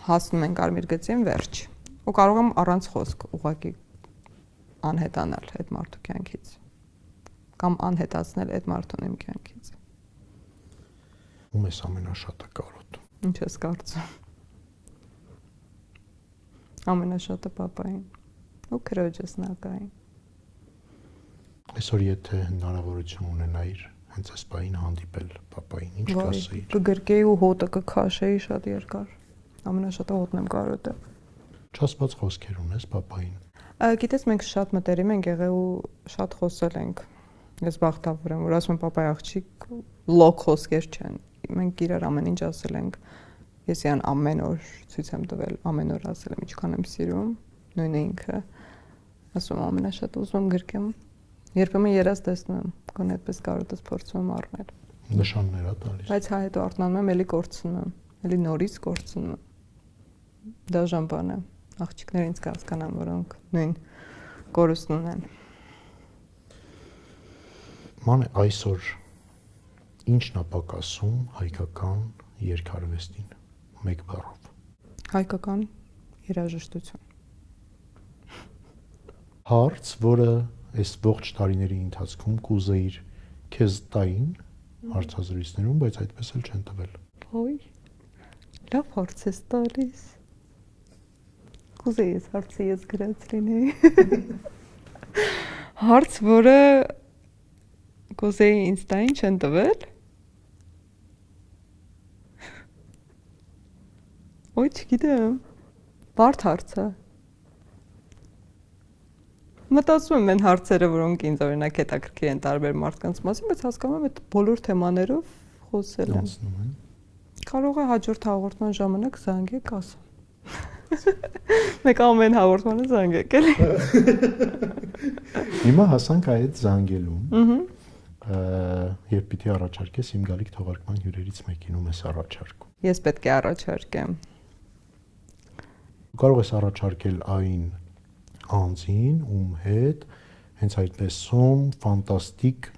հասնում են կարմիր գծին վերջ։ Ու կարող եմ առանց խոսք ուղղակի անհետանալ այդ մարդու կյանքից կամ անհետացնել այդ մարդուն իմ կյանքից։ Ում ես ամենաշատը կարոտում։ Ինչ ես կարծում։ Ամենաշատը պապային ու քրոջս նակային։ Այսօր եթե հնարավորություն ունենայիր հենց այս պահին հանդիպել պապային, ինչ կասեիր։ Կգրկեի ու հոտը կքաշեի շատ երկար։ Ամենաշատը հոտն եմ կարոտել։ Չասված խոսքեր ունես պապային։ Գիտես, մենք շատ մտերիմ ենք եղել ու շատ խոսել ենք։ Ես բախտավոր եմ, որ ասում եմ պապայի աղջիկ լոկ խոսքեր չեն։ Մենք իրար ամեն ինչ ասել ենք։ Ես իրան ամեն օր ցույց եմ տվել, ամեն օր ասել եմ ինչքան եմ սիրում, նույնը ինքը։ Ասում եմ ամենաշատ ուզում եմ գրկեմ։ Երբեմն երազ տեսնում եմ, գոնե այդպես կարոտած փորձում եմ առնել։ Նշաններ ա տալիս։ Բայց հա հետո արթնանում եմ, էլի կորցնում եմ, էլի նորից կորցնում եմ։ Դաժան բան է։ Աղջիկները ինձ կհասկանան, որոնք նույն կորուստն ունեն։ Ման այսօր ինչն է պակասում հայկական երգարվեստին մեկ բառով։ Հայկական երաժշտություն։ Հարց, որը այս ողջ տարիների ընթացքում կուզեիր քեզ տային հարցազրույցներում, բայց այդպես էլ չեն տվել։ Ոյ։ Լավ հարց ես տալիս։ Կուզեի ես հարցը ես գրած լինեի։ Հարց, որը Կուզեի ինստային չեն տվել։ Ոյ, չգիտեմ։ Բարդ հարց է։ Մտածում եմ այն հարցերը, որոնք ինձ օրինակ հետաքրքիր են տարբեր մարդկանց մասին, բայց հասկանում եմ այդ բոլոր թեմաներով խոսել եմ։ Կարող է հաջորդ հաղորդման ժամանակ զանգեք ասեմ։ Մեկ ամեն հաղորդմանը զանգեք էլի։ Հիմա հասանք այդ զանգելուն։ Եվ պիտի առաջարկես իմ գալիք թողարկման հյուրերից մեկին ում ես առաջարկում։ Ես պետք է առաջարկեմ։ Կարող ես առաջարկել այն անձին, ում հետ հենց այդպեսում ֆանտաստիկ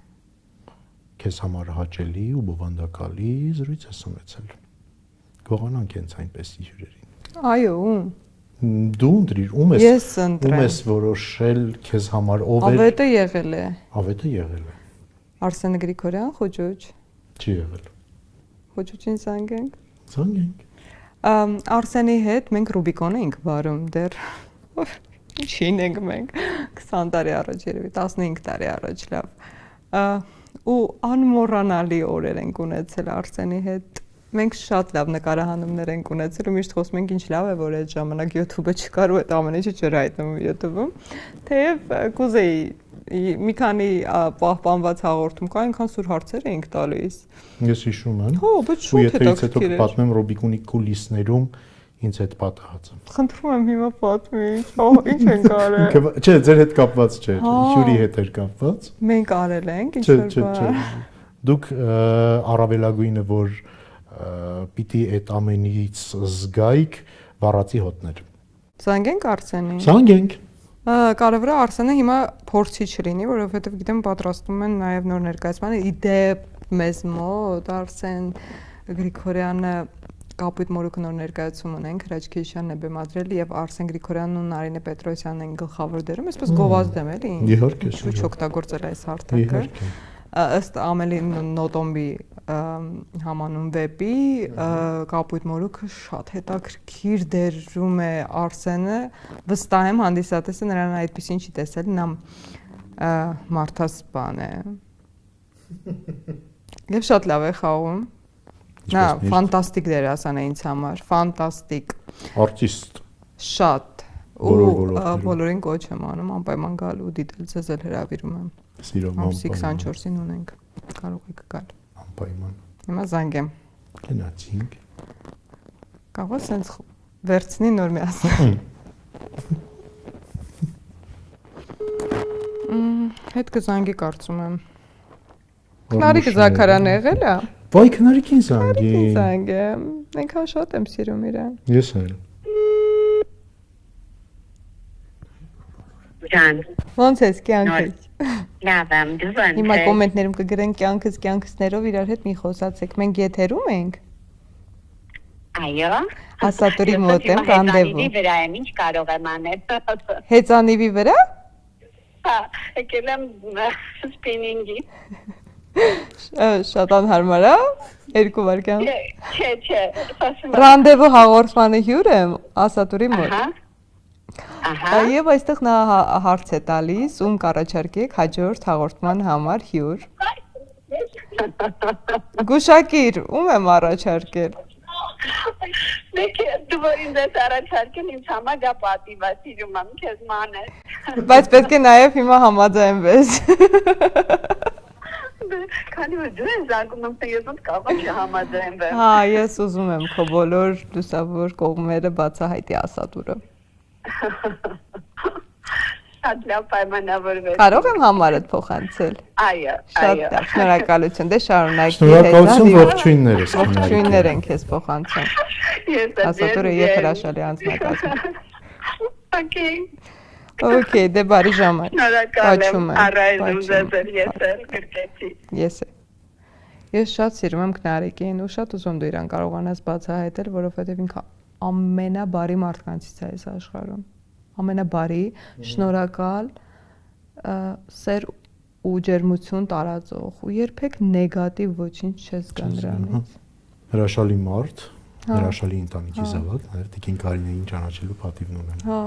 քեզ համար հաճելի ու բովանդակալի զրույց ես ունեցել։ Գողանանք հենց այնպեսի հյուրերին։ Այո, ում։ Դու ընտրիր, ում ես որոշել քեզ համար ով է։ Ավետը եղել է։ Ավետը եղել է։ Արսեն Գրիգորյան, Խոջոջ։ Չի եղել։ Խոջոջին զանգենք։ Զանգենք։ Արսենի հետ մենք Ռուբիկոն ենք վարում դեռ։ Ինչին ենք մենք 20 տարի առաջ, երևի 15 տարի առաջ, լավ։ Ու անմոռանալի օրեր ենք ունեցել Արսենի հետ։ Մենք շատ լավ նկարահանումներ ենք ունեցել ու միշտ խոսում ենք ինչ լավ է, որ այդ ժամանակ YouTube-ը չկար ու այդ ամեն ինչը չէր հայտնվում YouTube-ում։ Թեև կուզեի մի քանի պահպանված հաղորդում կա, այնքան սուր հարցեր էինք տալիս։ Ես հիշում եմ։ Հո, բայց շուտ հետաքրքիր էր։ Պատմեմ Ռոբիկոնի կուլիսներում ինձ հետ պատահած։ Խնդրում եմ հիմա պատմի։ Ինչ ենք արել։ Չէ, ձեր հետ կապված չէ, հյուրի հետ էր կապված։ Մենք արել ենք ինչ որ բան։ Դուք առավելագույնը որ պիտի այդ ամենից զգայք վառածի հոտներ։ Զանգենք Արսենին։ Զանգենք։ Կարևորը Արսենը հիմա փորձի չլինի, որովհետև գիտեմ պատրաստում են նաև նոր ներկայացման։ Իդեպ մեզ մոտ Արսեն Գրիգորյանը Կապույտ մորուքը նոր ներկայացում ունենք, Հրաչ Քեշյանն է բեմադրել եւ Արսեն Գրիգորյանն ու Նարինե Պետրոսյանն են գլխավոր դերում, այսպես գովազդ եմ էլի։ Իհարկե, ինչու՞ չօգտագործել այս հարթակը։ Ըստ Ամելի Նոտոմբի համանուն վեպի Կապույտ մորուքը շատ հետաքրքիր դերում է Արսենը, վստահ եմ հանդիսատեսը նրան այդպեսին չի տեսել, նա մարդասպան է։ Եվ շատ լավ է խաղում։ Նա ֆանտաստիկ դերասան է ինձ համար, ֆանտաստիկ։ Արտիստ։ Շատ։ Ու բոլորին կոչ եմ անում, անպայման գալ ու դիտել, ձեզ էլ հրավիրում եմ։ Սիրով անպայման։ 24-ին ունենք, կարող եք գալ։ Անպայման։ Հիմա զանգեմ։ Գնացինք։ Կարող ես սենց վերցնի նոր միացնել։ Հետ կզանգի կարծում եմ։ Քնարիկը Զաքարյանը եղել է։ Վայ, քնարիկին զանգի։ Զանգեմ։ Այնքան շատ եմ սիրում իրեն։ Ես էլ։ Ջան։ Ոնց ես կյանքից։ Լավ եմ, դու ոնց ես։ Հիմա կոմենտներում կգրեն կյանքսներով իրար հետ մի խոսացեք։ Մենք եթերում ենք։ Այո։ Ասատորի մոտ եմ, ռանդևու։ Հեծանիվի վրա եմ, ինչ կարող եմ անել։ Հեծանիվի վրա։ Հա, եկել եմ սպինինգի։ Շատ անհարմար է։ 2 վայրկյան։ Չէ, ասում եմ։ Ռանդևու հաղորդմանը հյուր եմ Ասատորի մոտ։ Ահա։ Եվ այստեղ նա հարց է տալիս, ում կառաջարկեք հաջորդ հաղորդման համար հյուր։ Գուշակիր, ում եմ առաջարկել։ Մեկ դու որ ինձ ես առաջարկել ինձ համար դա պատիվ է, սիրում եմ քեզ մանես։ Բայց պետք է նաև հիմա համաձայնվես։ Քանի որ դու ես զանգում եմ, ես ոնց կարող եմ չհամաձայնվեմ։ Հա, ես ուզում եմ քո բոլոր լուսավոր կողմերը բացահայտի Ասատուրը։ Շատ լավ պայմանավորվեց։ Կարող եմ համարդ փոխանցել։ Այո, Շատ լավ, շնորհակալություն, դե շարունակի։ Շնորհակալություն, ողջույններ ես։ Ողջույններ են քեզ փոխանցում։ Ես Ասատուրը եւ հրաշալի անձնակազմում։ Okay։ Okay, դե բարի ժամանակ։ Շնորհակալ եմ։ Առայժմ ձեզ ես գրկեցի։ Ես Ես շատ սիրում եմ Քնարիկին ու շատ ուզում դու իրան կարողանաս բացահայտել, որովհետև ինքը ամենաբարի մարդկանցից է այս աշխարհում։ Ամենաբարի, շնորհակալ, սեր ու ջերմություն տարածող ու երբեք նեգատիվ ոչինչ չես զգա նրանից։ Հրաշալի մարդ, հրաշալի ընտանիքի զավակ, նաև Տիկին Կարինեին ճանաչելու պատիվն ունեմ։ Հա,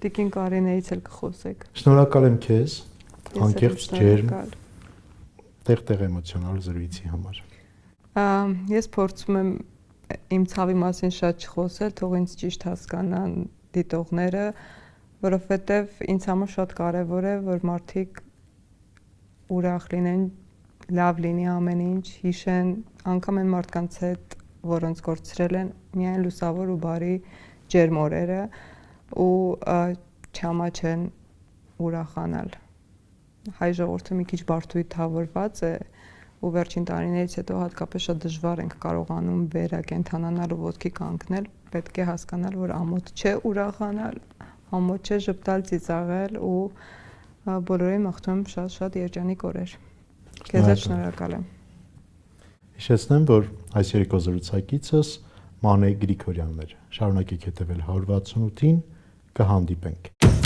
Տիկին Կարինեից էլ կխոսեք։ Շնորհակալ եմ քեզ, անկեղծ ջերմ, տեղ-տեղ էմոցիոնալ զրույցի համար։ Ես փորձում եմ իմ ցավի մասին շատ չխոսել, թող ինձ ճիշտ հասկանան դիտողները, որովհետև ինձ համար շատ կարևոր է, որ մարդիկ ուրախ լինեն, լավ լինի ամեն ինչ, հիշեն անգամ այն մարդկանց հետ, որոնց կորցրել են, միայն լուսավոր ու բարի ջերմ օրերը ու չամաչեն ուրախանալ։ Հայ ժողովուրդը մի քիչ բարդույթավորված է ու վերջին տարիներից հետո հատկապես շատ դժվար ենք կարողանում վերակենդանանալ ու ոտքի կանգնել, պետք է հասկանալ, որ ամոթ չէ ուրախանալ, ամոթ չէ ժպտալ, ծիծաղել ու բոլորին մաղթում եմ շատ երջանիկ օրեր։ Քեզ էլ շնորհակալ եմ։ Հիշեցնեմ, որ այս երեկո զրուցակիցս Մանե Գրիգորյանն էր։ Շարունակեք հետևել 168-ին, կհանդիպենք։